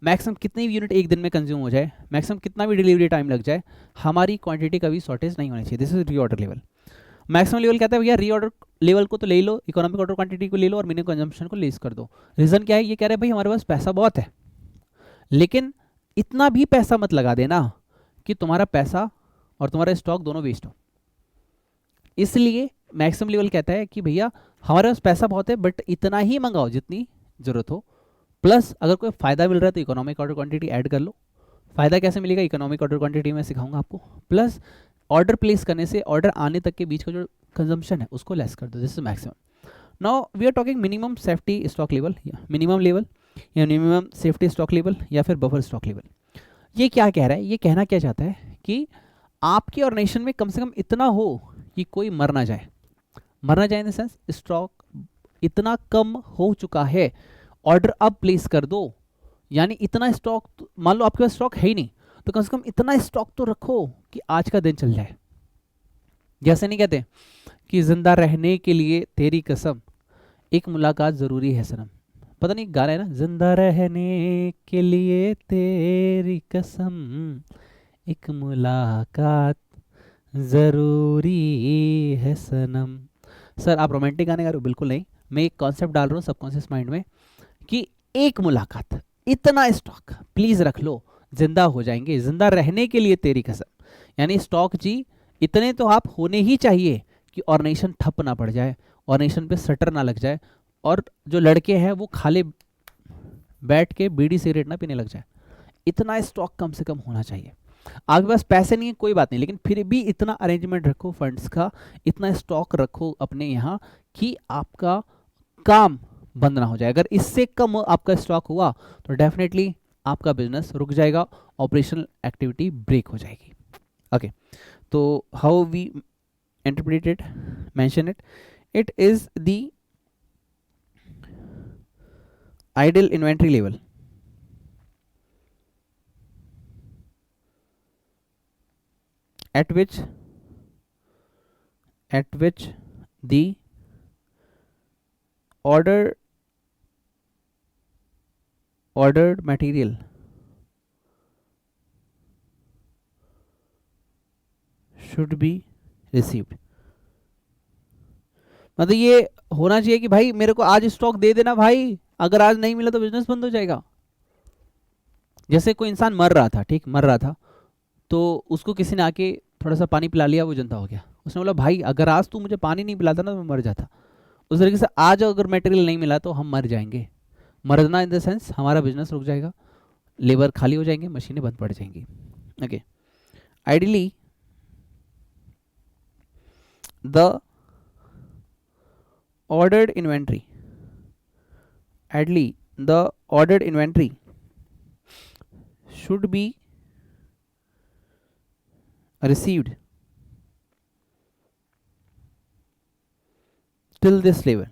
[SPEAKER 1] मैक्सिमम कितनी भी यूनिट एक दिन में कंज्यूम हो जाए, मैक्सिमम कितना भी डिलीवरी टाइम लग जाए, हमारी क्वांटिटी कभी शॉर्टेज नहीं होनी चाहिए. This is reorder level. Maximum level कहता है भैया रीऑर्डर लेवल को तो ले लो, इकोनॉमिक ऑर्डर क्वांटिटी को ले लो और मिनिमम कंजम्पशन को लेस कर दो. रीजन क्या है, ये कह रहे हैं भाई हमारे पास पैसा बहुत है, लेकिन इतना भी पैसा मत लगा देना कि तुम्हारा पैसा और तुम्हारा स्टॉक दोनों वेस्ट हो. इसलिए मैक्सिमम लेवल कहता है कि भैया हमारे पास पैसा बहुत है बट इतना ही मंगाओ जितनी जरूरत हो, प्लस अगर कोई फायदा मिल रहा है तो इकोनॉमिक ऑर्डर क्वांटिटी ऐड कर लो. फायदा कैसे मिलेगा, इकोनॉमिक ऑर्डर क्वांटिटी में सिखाऊंगा आपको. प्लस ऑर्डर प्लेस करने से ऑर्डर आने तक के बीच का जो कंजम्पशन है उसको लेस कर दो. This is maximum. Now we are talking minimum safety stock level, minimum level या मिनिमम सेफ्टी स्टॉक लेवल या फिर बफर स्टॉक लेवल. ये क्या कह रहा है, ये कहना क्या चाहता है कि आपकी ऑर्गेनाइजेशन में कम से कम इतना हो कि कोई मर ना जाए. मरना जाए इन द सेंस स्टॉक इतना कम हो चुका है, ऑर्डर अब प्लेस कर दो. यानी इतना स्टॉक, मान लो आपके पास स्टॉक है ही नहीं तो कम से कम इतना स्टॉक तो रखो कि आज का दिन चल जाए. जैसे नहीं कहते कि जिंदा रहने के लिए तेरी कसम एक मुलाकात जरूरी है सनम. पता नहीं गाना है ना, जिंदा रहने के लिए तेरी कसम एक मुलाकात जरूरी है सनम. सर आप रोमांटिक गाने गा रहे हो, बिल्कुल नहीं. मैं एक कॉन्सेप्ट डाल रहा हूँ सबकॉन्शियस माइंड में कि एक मुलाकात, इतना स्टॉक प्लीज रख लो, जिंदा हो जाएंगे, जिंदा रहने के लिए तेरी कसम. यानी स्टॉक जी इतने तो आप होने ही चाहिए कि ऑर्गेनाइजेशन ठप ना पड़ जाए, ऑर्गेनाइजेशन पे शटर ना लग जाए, और जो लड़के हैं वो खाली बैठ के बीड़ी सिगरेट ना पीने लग जाए. इतना स्टॉक कम से कम होना चाहिए. आपके पास पैसे नहीं है कोई बात नहीं, लेकिन फिर भी इतना अरेंजमेंट रखो फंड्स का, इतना स्टॉक रखो अपने यहाँ कि आपका काम बंद ना हो जाए. अगर इससे कम आपका स्टॉक हुआ तो डेफिनेटली आपका बिजनेस रुक जाएगा, ऑपरेशनल एक्टिविटी ब्रेक हो जाएगी. ओके, तो how we interpret it, mention it, it is the ideal inventory level at which the ordered material should be received. मतलब ये होना चाहिए कि भाई मेरे को आज स्टॉक दे देना भाई, अगर आज नहीं मिला तो बिजनेस बंद हो जाएगा. जैसे कोई इंसान मर रहा था, ठीक, मर रहा था, तो उसको किसी ने आके थोड़ा सा पानी पिला लिया, वो जिंदा हो गया. उसने बोला भाई अगर आज तू मुझे पानी नहीं पिलाता ना तो मैं मर जाता. उस तरीके से आज अगर मटेरियल नहीं मिला तो हम मर जाएंगे. मरना इन द सेंस हमारा बिजनेस रुक जाएगा, लेबर खाली हो जाएंगे, मशीनें बंद पड़ जाएंगी. Okay, ideally the ordered inventory ideally the ordered inventory should be received till this level,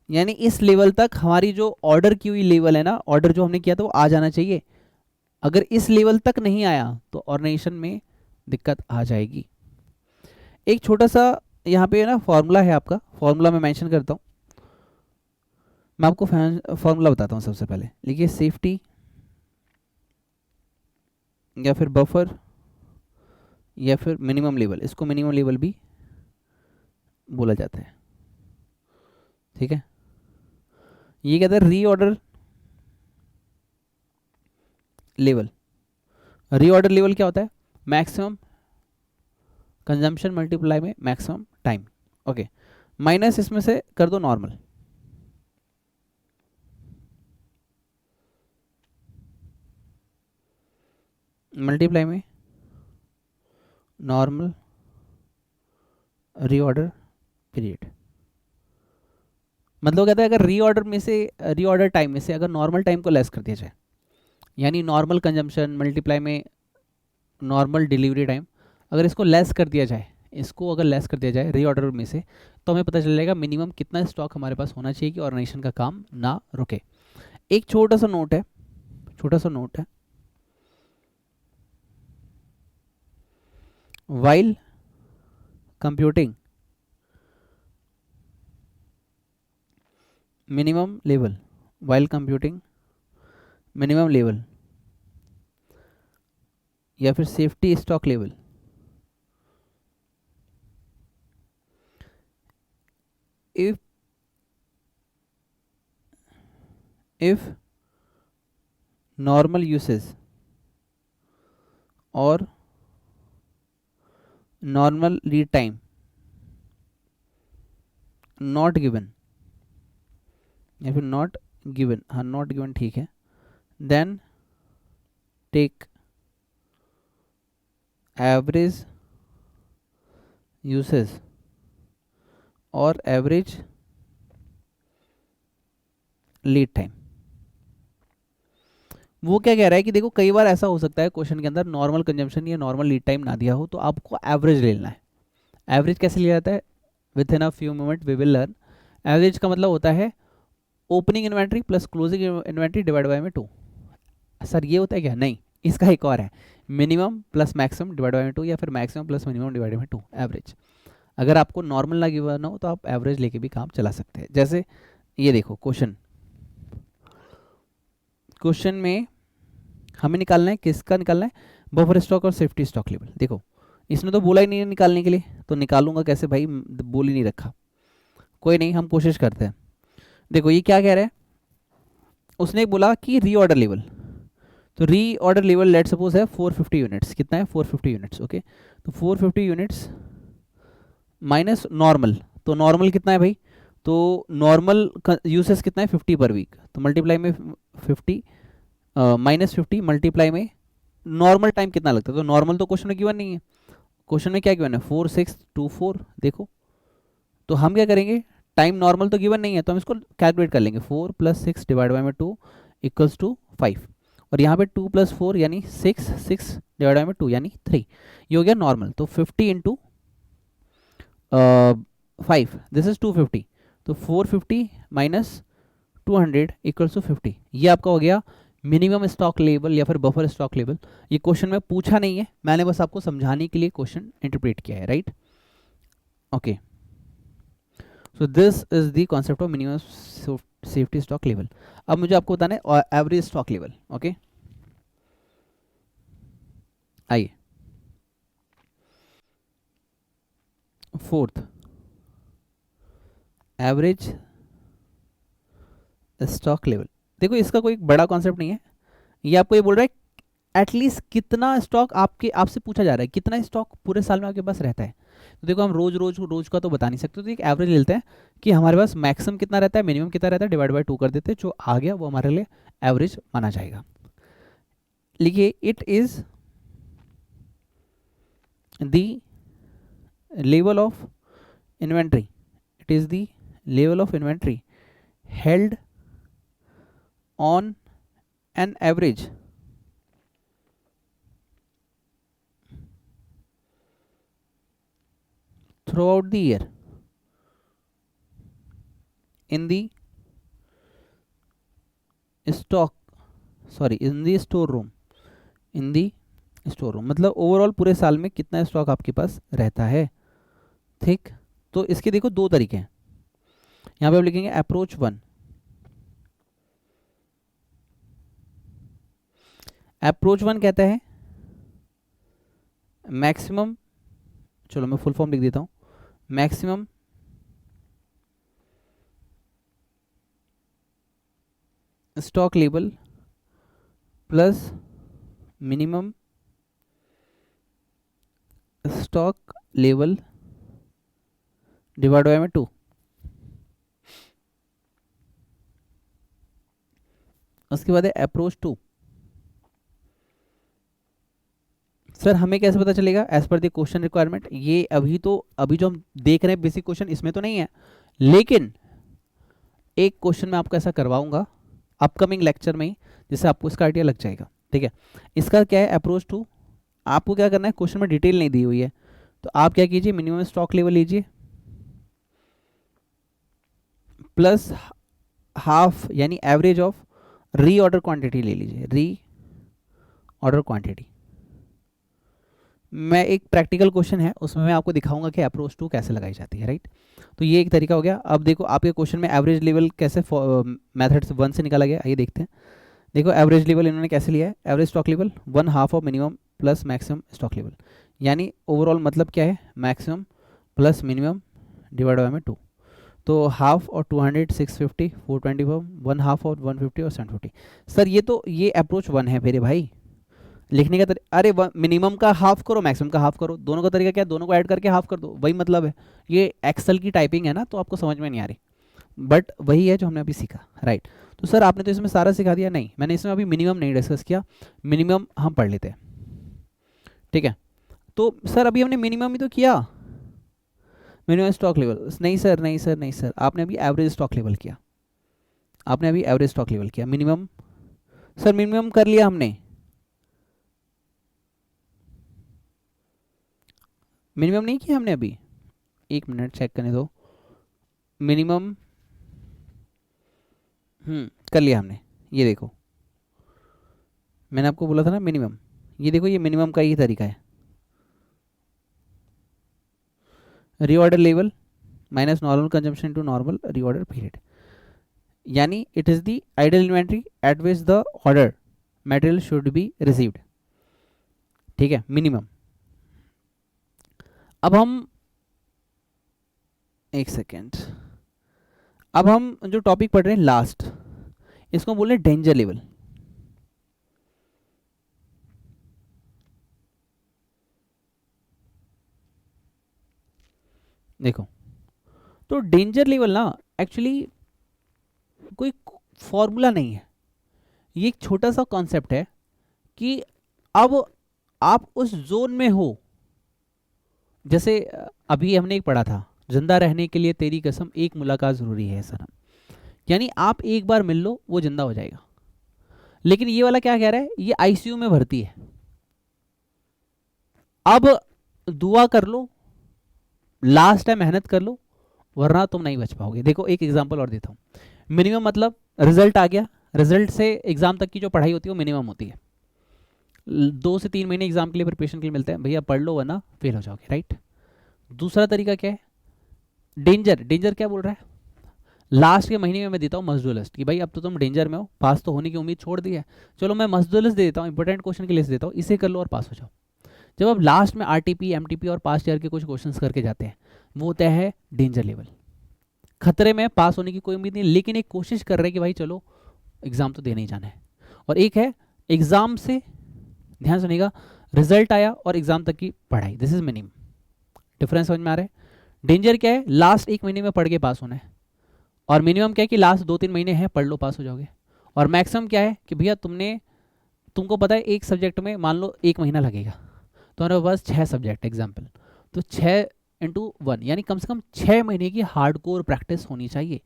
[SPEAKER 1] यानी इस लेवल तक हमारी जो ऑर्डर की हुई लेवल है ना, ऑर्डर जो हमने किया था वो आ जाना चाहिए। अगर इस लेवल तक नहीं आया तो ऑर्गेनाइजेशन में दिक्कत आ जाएगी। एक छोटा सा यहाँ पे ना फॉर्मूला है आपका, फॉर्मूला मैं मेंशन करता हूँ। मैं आपको फॉर्मूला बताता हूँ। सबसे पहले लिखिए सेफ्टी या फिर बफर या फिर मिनिमम लेवल, इसको मिनिमम लेवल भी बोला जाता है, ठीक है। ये कहते हैं रीऑर्डर लेवल। रीऑर्डर लेवल क्या होता है? मैक्सिमम कंजम्पशन मल्टीप्लाई में मैक्सिमम टाइम, ओके। माइनस इसमें से कर दो नॉर्मल, मल्टीप्लाई में नॉर्मल रीऑर्डर पीरियड। मतलब कहता है अगर रीऑर्डर में से, रीऑर्डर टाइम में से अगर नॉर्मल टाइम को लेस कर दिया जाए, यानी नॉर्मल कंजम्पशन मल्टीप्लाई में नॉर्मल डिलीवरी टाइम, अगर इसको लेस कर दिया जाए, इसको अगर लेस कर दिया जाए रीऑर्डर में से, तो हमें पता चल जाएगा मिनिमम कितना स्टॉक हमारे पास होना चाहिए कि ऑर्गेनाइजेशन का काम ना रुके। एक छोटा सा नोट है, छोटा सा नोट है, while computing minimum level, while computing minimum level या फिर safety stock level, if normal uses or normal lead time not given या फिर not given, हाँ not given ठीक है, then take average uses और average lead time। वो क्या कह रहा है कि देखो कई बार ऐसा हो सकता है क्वेश्चन के अंदर नॉर्मल कंजम्पशन या नॉर्मल लीड टाइम ना दिया हो, तो आपको एवरेज ले लेना है। एवरेज कैसे लिया जाता है? Within a few moment we will learn. Average का मतलब होता है opening inventory plus closing inventory divide by में 2। सर ये होता है क्या? नहीं, इसका एक और है, minimum plus maximum divide by में 2 या फिर maximum plus minimum divide by में 2 एवरेज। अगर आपको नॉर्मल ना गिवन हो तो आप एवरेज लेके भी काम चला सकते हैं। जैसे ये देखो क्वेश्चन में हमें निकालना है, किसका निकालना है? बफर स्टॉक और सेफ्टी स्टॉक लेवल। देखो इसने तो बोला ही नहीं है निकालने के लिए, तो निकालूंगा कैसे भाई, बोल ही नहीं रखा। कोई नहीं, हम कोशिश करते हैं। देखो ये क्या कह रहा है, उसने बोला कि रीऑर्डर लेवल, तो रीऑर्डर लेवल लेट सपोज है 450 यूनिट्स। कितना है? 450 यूनिट्स, ओके। तो 450 यूनिट्स माइनस नॉर्मल, तो नॉर्मल कितना है भाई? तो नॉर्मल यूसेस कितना है? 50 पर वीक, तो मल्टीप्लाई में 50 माइनस 50 मल्टीप्लाई में नॉर्मल टाइम कितना लगता है? तो नॉर्मल तो क्वेश्चन में गिवन नहीं है, क्वेश्चन में क्या गिवन है? 4624। देखो तो हम क्या करेंगे, टाइम नॉर्मल तो गिवन नहीं है तो हम इसको कैलकुलेट कर लेंगे। 4 + 6 डिवाइड बाय में 2 इक्वल्स टू 5, और यहाँ पे 2 + 4 यानी 6, 6 डिवाइड बाय में 2 यानी 3, ये हो गया नॉर्मल। तो 50 इंटू 5, दिस इज 250, तो 450 माइनस 200 इक्वल्स टू 50। ये आपका हो गया मिनिमम स्टॉक लेवल या फिर बफर स्टॉक लेवल। ये क्वेश्चन में पूछा नहीं है, मैंने बस आपको समझाने के लिए क्वेश्चन इंटरप्रेट किया है, right? Okay, so this is the concept of minimum safety stock level. अब मुझे आपको बताना है एवरेज स्टॉक लेवल, ओके। आइए फोर्थ, एवरेज स्टॉक लेवल। देखो इसका कोई बड़ा कॉन्सेप्ट नहीं है, ये आपको ये बोल रहा है एटलीस्ट कितना स्टॉक आपसे पूछा जा रहा है, कितना स्टॉक पूरे साल में आपके पास रहता है। तो देखो हम रोज का तो बता नहीं सकते, तो एक एवरेज लेते हैं कि हमारे पास मैक्सिमम कितना रहता है, मिनिमम कितना रहता है, डिवाइड बाय 2 कर देते हैं, जो आ गया वो हमारे लिए एवरेज माना जाएगा। लिखिए it is the level of inventory, it is the level of inventory held on an average throughout the year in the stock, sorry in the store room, in the store room मतलब overall पूरे साल में कितना stock आपके पास रहता है। ठीक, तो इसके देखो दो तरीके हैं। यहाँ पे आप लिखेंगे अप्रोच वन। अप्रोच वन कहता है मैक्सिमम, चलो मैं फुल फॉर्म लिख देता हूँ, maximum stock level plus minimum stock level divide by 2। उसके बाद है अप्रोच टू। सर हमें कैसे पता चलेगा? As per the question requirement. ये अभी जो हम देख रहे हैं बेसिक क्वेश्चन इसमें तो नहीं है, लेकिन एक क्वेश्चन मैं आपको ऐसा करवाऊंगा अपकमिंग लेक्चर में ही जिससे आपको इसका आइडिया लग जाएगा। ठीक है, इसका क्या है अप्रोच टू, आपको क्या करना है, क्वेश्चन में डिटेल नहीं दी हुई है तो आप क्या कीजिए, मिनिमम स्टॉक लेवल लीजिए प्लस हाफ यानी एवरेज ऑफ री ऑर्डर क्वांटिटी ले लीजिए, री ऑर्डर क्वांटिटी। मैं एक प्रैक्टिकल क्वेश्चन है उसमें मैं आपको दिखाऊंगा कि अप्रोच टू कैसे लगाई जाती है। राइट, तो ये एक तरीका हो गया। अब देखो आपके क्वेश्चन में एवरेज लेवल कैसे मेथड से 1 से निकाला गया, आइए देखते हैं। देखो एवरेज लेवल इन्होंने कैसे लिया है, average stock level 1/2 of minimum plus maximum stock level, यानी ओवरऑल मतलब क्या है, maximum plus minimum divide by 2। तो हाफ और 200 650 424, 1/2 और 150 और 750। सर ये अप्रोच वन है मेरे भाई, लिखने का अरे मिनिमम का हाफ करो मैक्सिमम का हाफ करो, दोनों का तरीका क्या है, दोनों को ऐड करके हाफ कर दो, वही मतलब है। ये एक्सेल की टाइपिंग है ना तो आपको समझ में नहीं आ रही, बट वही है जो हमने अभी सीखा। राइट, तो सर आपने तो इसमें सारा सिखा दिया, नहीं मैंने इसमें अभी मिनिमम नहीं डिस्कस किया, मिनिमम हम पढ़ लेते हैं। ठीक है, तो सर अभी हमने मिनिमम ही तो किया, मिनिमम स्टॉक लेवल। नहीं सर नहीं सर नहीं सर, आपने अभी एवरेज स्टॉक लेवल किया, आपने अभी एवरेज स्टॉक लेवल किया। मिनिमम सर मिनिमम कर लिया हमने, मिनिमम नहीं किया हमने अभी, एक मिनट चेक करने दो। मिनिमम कर लिया हमने, ये देखो मैंने आपको बोला था ना मिनिमम, ये देखो ये मिनिमम का ही तरीका है। Reorder level minus normal consumption to normal reorder period, यानी it is the idle inventory at which the order material should be received. ठीक है, मिनिमम। अब हम एक सेकेंड, अब हम जो टॉपिक पढ़ रहे हैं लास्ट, इसको बोल रहे हैं डेंजर लेवल। देखो तो डेंजर लेवल ना एक्चुअली कोई फॉर्मूला नहीं है, ये एक छोटा सा कॉन्सेप्ट है कि अब आप उस जोन में हो, जैसे अभी हमने एक पढ़ा था, जिंदा रहने के लिए तेरी कसम एक मुलाकात जरूरी है सनम, यानी आप एक बार मिल लो वो जिंदा हो जाएगा। लेकिन ये वाला क्या कह रहा है, ये आईसीयू में भर्ती है, अब दुआ कर लो, लास्ट टाइम मेहनत कर लो वरना तुम नहीं बच पाओगे। देखो एक एग्जांपल और देता हूँ, मिनिमम मतलब रिजल्ट आ गया, रिजल्ट से एग्जाम तक की जो पढ़ाई होती है वो मिनिमम होती है, 2 से 3 महीने एग्जाम के लिए प्रिपरेशन के लिए मिलते हैं, भैया पढ़ लो वरना फेल हो जाओगे। राइट, दूसरा तरीका क्या है, डेंजर। डेंजर क्या बोल रहा है, लास्ट के महीने में मैं देता हूँ मजदूर लिस्ट कि भाई अब तो तुम डेंजर में हो, पास तो होने की उम्मीद छोड़ दी है, चलो मैं मजदूर लिस्ट दे देता हूँ, इंपॉर्टेंट क्वेश्चन की लिस्ट देता हूँ, इसे कर लो और पास हो जाओ। जब आप लास्ट में आरटीपी एमटीपी और पास्ट ईयर के कुछ क्वेश्चंस करके जाते हैं, वो होता है डेंजर लेवल, खतरे में, पास होने की कोई उम्मीद नहीं, लेकिन एक कोशिश कर रहे हैं कि भाई चलो एग्जाम तो देने ही जाना है। और एक है एग्जाम से, ध्यान सुनिएगा, रिजल्ट आया और एग्जाम तक की पढ़ाई, दिस इज मिनिमम। डिफरेंस समझ में आ रहा है? डेंजर क्या है, लास्ट 1 महीने में पढ़ के पास होना है, और मिनिमम क्या है कि लास्ट 2-3 महीने हैं, पढ़ लो पास हो जाओगे। और मैक्सिमम क्या है कि भैया तुमको पता है एक सब्जेक्ट में मान लो 1 महीना लगेगा, तो हमारे पास 6 सब्जेक्ट एग्जाम्पल, तो 6 × 1 यानी कम से कम 6 महीने की हार्डकोर प्रैक्टिस होनी चाहिए,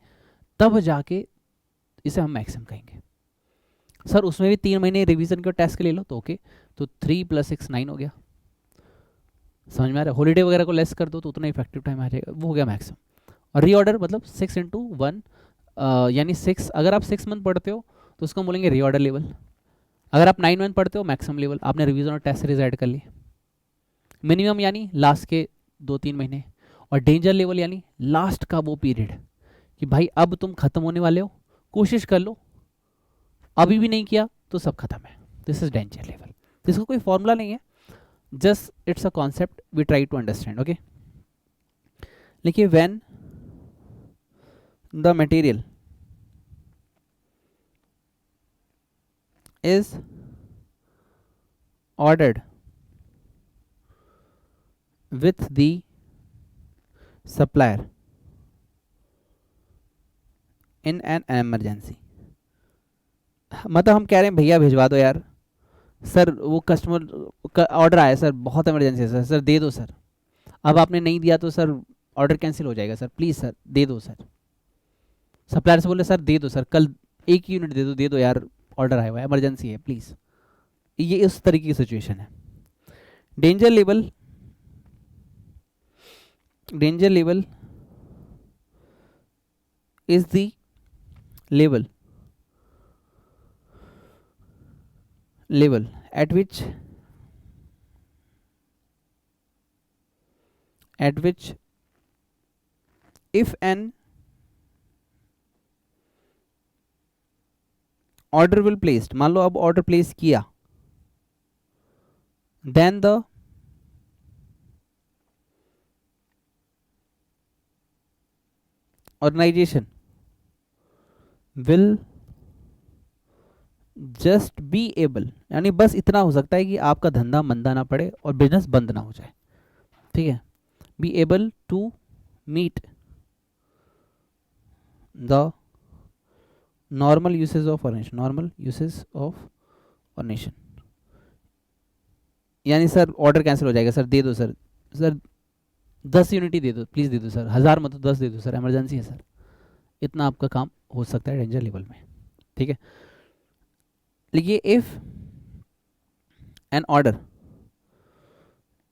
[SPEAKER 1] तब जाके इसे हम मैक्सिमम कहेंगे। सर उसमें भी 3 महीने रिवीजन के टेस्ट के ले लो तो ओके, तो 3 + 6 9 हो गया, समझ में आ रहा है। हॉलीडे वगैरह को लेस कर दो तो उतना इफेक्टिव टाइम आ जाएगा, वो हो गया मैक्सिमम। और रीऑर्डर मतलब 6 × 1 यानी 6, अगर आप 6 मंथ पढ़ते हो तो उसको बोलेंगे रीऑर्डर लेवल। अगर आप 9 मंथ पढ़ते हो मैक्सिमम लेवल, आपने रिवीजन और टेस्ट सीरीज ऐड कर ली। मिनिमम यानी लास्ट के 2-3 महीने, और डेंजर लेवल यानी लास्ट का वो पीरियड कि भाई अब तुम खत्म होने वाले हो, कोशिश कर लो, अभी भी नहीं किया तो सब खत्म है, दिस इज डेंजर लेवल। इसका कोई फॉर्मूला नहीं है, just it's a concept we try to understand, okay. देखिए when the material is ordered with the supplier in an emergency, मतलब हम कह रहे हैं भैया भिजवा दो यार, सर वो कस्टमर का ऑर्डर आया सर, बहुत इमरजेंसी है सर, सर दे दो सर, अब आपने नहीं दिया तो सर ऑर्डर कैंसिल हो जाएगा सर, प्लीज़ सर दे दो सर। सप्लायर से बोले सर दे दो सर, कल 1 यूनिट दे दो यार, ऑर्डर आया हुआ है, इमरजेंसी है प्लीज़। ये इस तरीके की सिचुएशन है। Danger level is the level at which if an order will placed, मान लो अब ऑर्डर प्लेस किया, then the organization will just be able, यानी बस इतना हो सकता है कि आपका धंधा मंदा ना पड़े और बिजनेस बंद ना हो जाए, ठीक है, be able to meet the normal uses of ordination, यानी सर ऑर्डर कैंसिल हो जाएगा, सर दे दो सर, सर 10 यूनिट ही दे दो प्लीज़, दे दो सर, 1000 मत 10 दे दो सर, इमरजेंसी है सर, इतना आपका काम हो सकता है डेंजर लेवल में, ठीक है। लिखिए if an order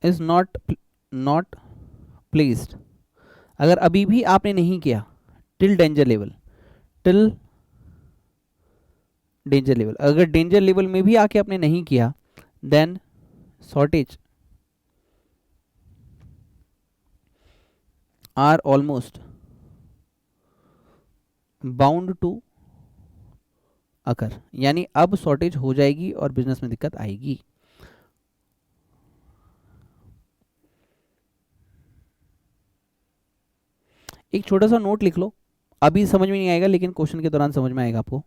[SPEAKER 1] is not placed, अगर अभी भी आपने नहीं किया टिल डेंजर लेवल, अगर डेंजर लेवल में भी आके आपने नहीं किया, then shortage are almost bound to occur, यानी अब शॉर्टेज हो जाएगी और बिजनेस में दिक्कत आएगी। एक छोटा सा नोट लिख लो, अभी समझ में नहीं आएगा लेकिन क्वेश्चन के दौरान समझ में आएगा आपको।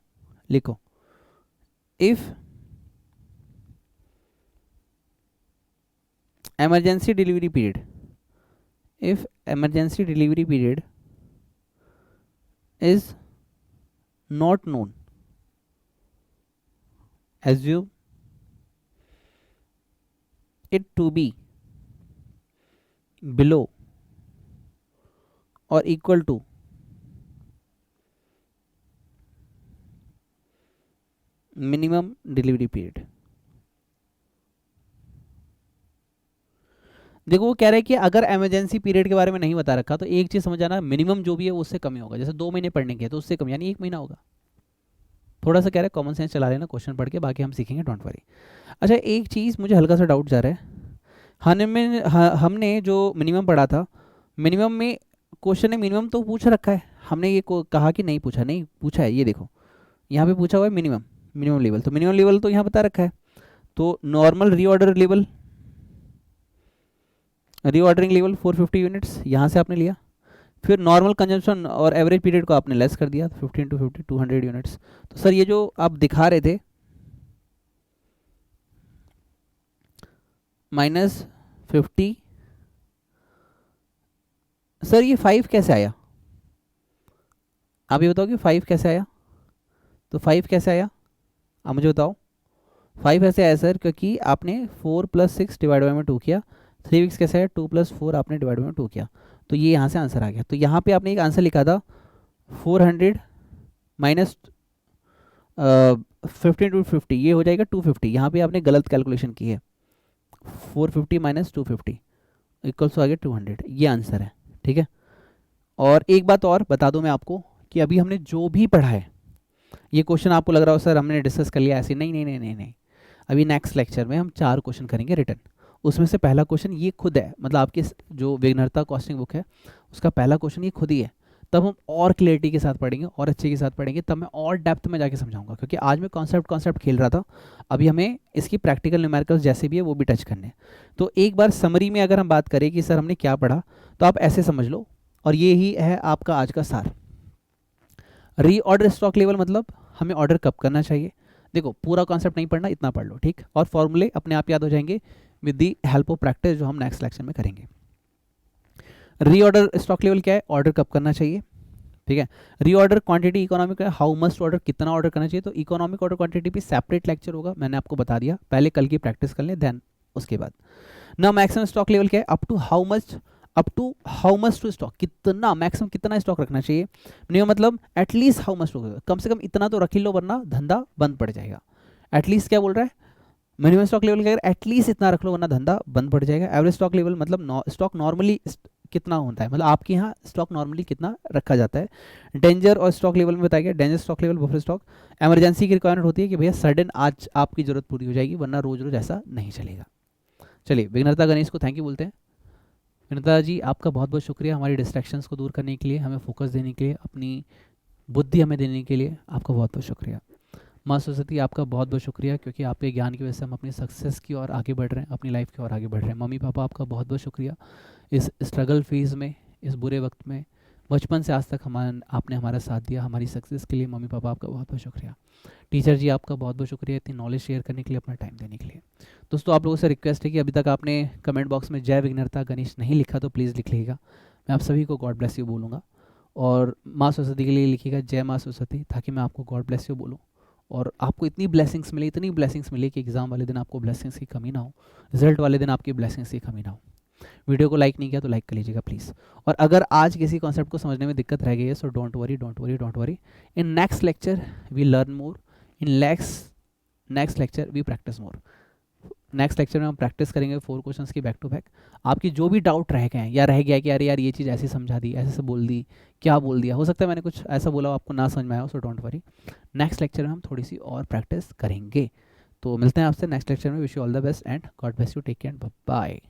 [SPEAKER 1] लिखो if emergency delivery period is not known, assume it to be below or equal to minimum delivery period। देखो वो कह रहे हैं कि अगर इमरजेंसी पीरियड के बारे में नहीं बता रखा तो एक चीज़ समझ आना, मिनिमम जो भी है वो उससे कम ही होगा, जैसे 2 महीने पढ़ने के तो उससे कम, यानी 1 महीना होगा। थोड़ा सा कह रहे हैं कॉमन सेंस चला लेना क्वेश्चन पढ़ के, बाकी हम सीखेंगे, डोंट वरी। अच्छा एक चीज़ मुझे हल्का सा डाउट जा रहा है, हमने जो मिनिमम पढ़ा था, मिनिमम में क्वेश्चन ने मिनिमम तो पूछ रखा है, हमने ये कहा कि नहीं पूछा, नहीं पूछा है, ये देखो यहाँ पे पूछा हुआ है मिनिमम लेवल, तो मिनिमम लेवल तो यहाँ बता रखा है, तो नॉर्मल रीऑर्डरिंग लेवल 450 यूनिट्स यहाँ से आपने लिया, फिर नॉर्मल कंजम्पशन और एवरेज पीरियड को आपने लेस कर दिया 15 × 50 200 यूनिट्स। तो सर ये जो आप दिखा रहे थे -50, सर ये 5 कैसे आया, आप ये बताओ कि 5 कैसे आया, तो 5 कैसे आया आप मुझे बताओ। 5 ऐसे आया सर क्योंकि आपने 4 + 6 डिवाइड बाई में 2 किया। 3 वीक्स कैसे है, 2 + 4 आपने डिवाइड में 2 किया, तो ये यहाँ से आंसर आ गया। तो यहाँ पे आपने एक आंसर लिखा था 400 माइनस 15 to 50, ये हो जाएगा 250। यहाँ पे आपने गलत कैलकुलेशन की है, 450 माइनस 250 इक्वल्स टू आ गया 200, ये आंसर है, ठीक है। और एक बात और बता दूं मैं आपको कि अभी हमने जो भी पढ़ा है, ये क्वेश्चन आपको लग रहा हो सर हमने डिस्कस कर लिया ऐसे, नहीं नहीं नहीं नहीं नहीं, अभी नेक्स्ट लेक्चर में हम 4 क्वेश्चन करेंगे रिटर्न। उसमें से पहला क्वेश्चन ये खुद है, मतलब आपकी जो विघ्नता कॉस्टिंग बुक है उसका पहला क्वेश्चन ये खुद ही है। तब हम और क्लियरिटी के साथ पढ़ेंगे और अच्छे के साथ पढ़ेंगे, तब मैं और डेप्थ में जाके समझाऊंगा, क्योंकि आज मैं कॉन्सेप्ट खेल रहा था, अभी हमें इसकी प्रैक्टिकल न्यूमेरिकल्स जैसे भी है वो भी टच करने। तो एक बार समरी में अगर हम बात करें कि सर हमने क्या पढ़ा, तो आप ऐसे समझ लो, और ये ही है आपका आज का सार। रीऑर्डर स्टॉक लेवल मतलब हमें ऑर्डर कब करना चाहिए। देखो पूरा कॉन्सेप्ट नहीं पढ़ना, इतना पढ़ लो, ठीक। और फॉर्मूले अपने आप याद हो जाएंगे with the help of practice, जो हम नेक्स्ट लेक्चर में करेंगे। रीऑर्डर स्टॉक लेवल क्या है, ऑर्डर कब करना चाहिए, ठीक है। रीऑर्डर क्वांटिटी इकोनॉमिक है, हाउ मस्ट ऑर्डर, कितना ऑर्डर करना चाहिए। तो इकोनॉमिक ऑर्डर क्वांटिटी भी सेपरेट लेक्चर होगा, मैंने आपको बता दिया, पहले कल की प्रैक्टिस कर लें देन उसके बाद। ना मैक्सिमम स्टॉक लेवल क्या है, up to how much to stock, कितना मैक्सिमम कितना स्टॉक रखना चाहिए। मिनिमम मतलब एटलीस्ट हाउ मच, कम से कम इतना तो रख ही लो वरना धंधा बंद पड़ जाएगा। एटलीस्ट क्या बोल रहा है, मिनिमम स्टॉक लेवल क्या, एटलीस्ट इतना रख लो वरना धंधा बंद पड़ जाएगा। एवरेज स्टॉक लेवल मतलब स्टॉक नॉर्मली कितना होता है, मतलब आपके यहाँ स्टॉक नॉर्मली कितना रखा जाता है। डेंजर और स्टॉक लेवल में बताया गया, danger stock level, buffer stock. Emergency की रिक्वायरमेंट होती है कि भैया सडन आज आपकी जरूरत पूरी हो जाएगी, वरना रोज रोज ऐसा नहीं चलेगा। चलिए विघ्नता गणेश को थैंक यू बोलते हैं। विघ्नता जी आपका बहुत बहुत शुक्रिया हमारी डिस्ट्रैक्शंस को दूर करने के लिए, हमें फोकस देने के लिए, अपनी बुद्धि हमें देने के लिए आपका बहुत बहुत शुक्रिया। माँ सरस्वती आपका बहुत बहुत शुक्रिया, क्योंकि आपके ज्ञान की वजह से हम अपनी सक्सेस की ओर आगे बढ़ रहे हैं, अपनी लाइफ की ओर आगे बढ़ रहे हैं। मम्मी पापा आपका बहुत बहुत शुक्रिया, इस स्ट्रगल फेज़ में, इस बुरे वक्त में, बचपन से आज तक आपने हमारा साथ दिया हमारी सक्सेस के लिए। मम्मी पापा आपका बहुत बहुत शुक्रिया। टीचर जी आपका बहुत बहुत शुक्रिया इतनी नॉलेज शेयर करने के लिए, अपना टाइम देने के लिए। दोस्तों आप लोगों से रिक्वेस्ट है कि अभी तक आपने कमेंट बॉक्स में जय विघ्नता गणेश नहीं लिखा तो प्लीज़ लिख लीजिएगा, मैं आप सभी को गॉड ब्लेस यू बोलूँगा। और माँ सरस्वती के लिए लिखिएगा जय माँ सरस्वती, ताकि मैं आपको गॉड ब्लेस यू बोलूँ और आपको इतनी ब्लेसिंग्स मिली कि एग्ज़ाम वाले दिन आपको ब्लेसिंग्स की कमी ना हो, रिजल्ट वाले दिन आपकी ब्लेसिंग्स की कमी ना हो। वीडियो को लाइक नहीं किया तो लाइक कर लीजिएगा प्लीज़। और अगर आज किसी कॉन्सेप्ट को समझने में दिक्कत रह गई है so don't worry, in next lecture we learn more, in next lecture we practice more. Next lecture में हम प्रैक्टिस करेंगे 4 क्वेश्चंस की बैक टू बैक। आपकी जो भी डाउट रह गए हैं या रह गया कि अरे यार ये चीज़ ऐसे समझा दी, ऐसे से बोल दी, क्या बोल दिया, हो सकता है मैंने कुछ ऐसा बोला आपको ना समझ में आया हो, सो डोंट वरी, नेक्स्ट लेक्चर में हम थोड़ी सी और प्रैक्टिस करेंगे। तो मिलते हैं आपसे नेक्स्ट लेक्चर में। Wish you all the best and God bless you, take care, bye.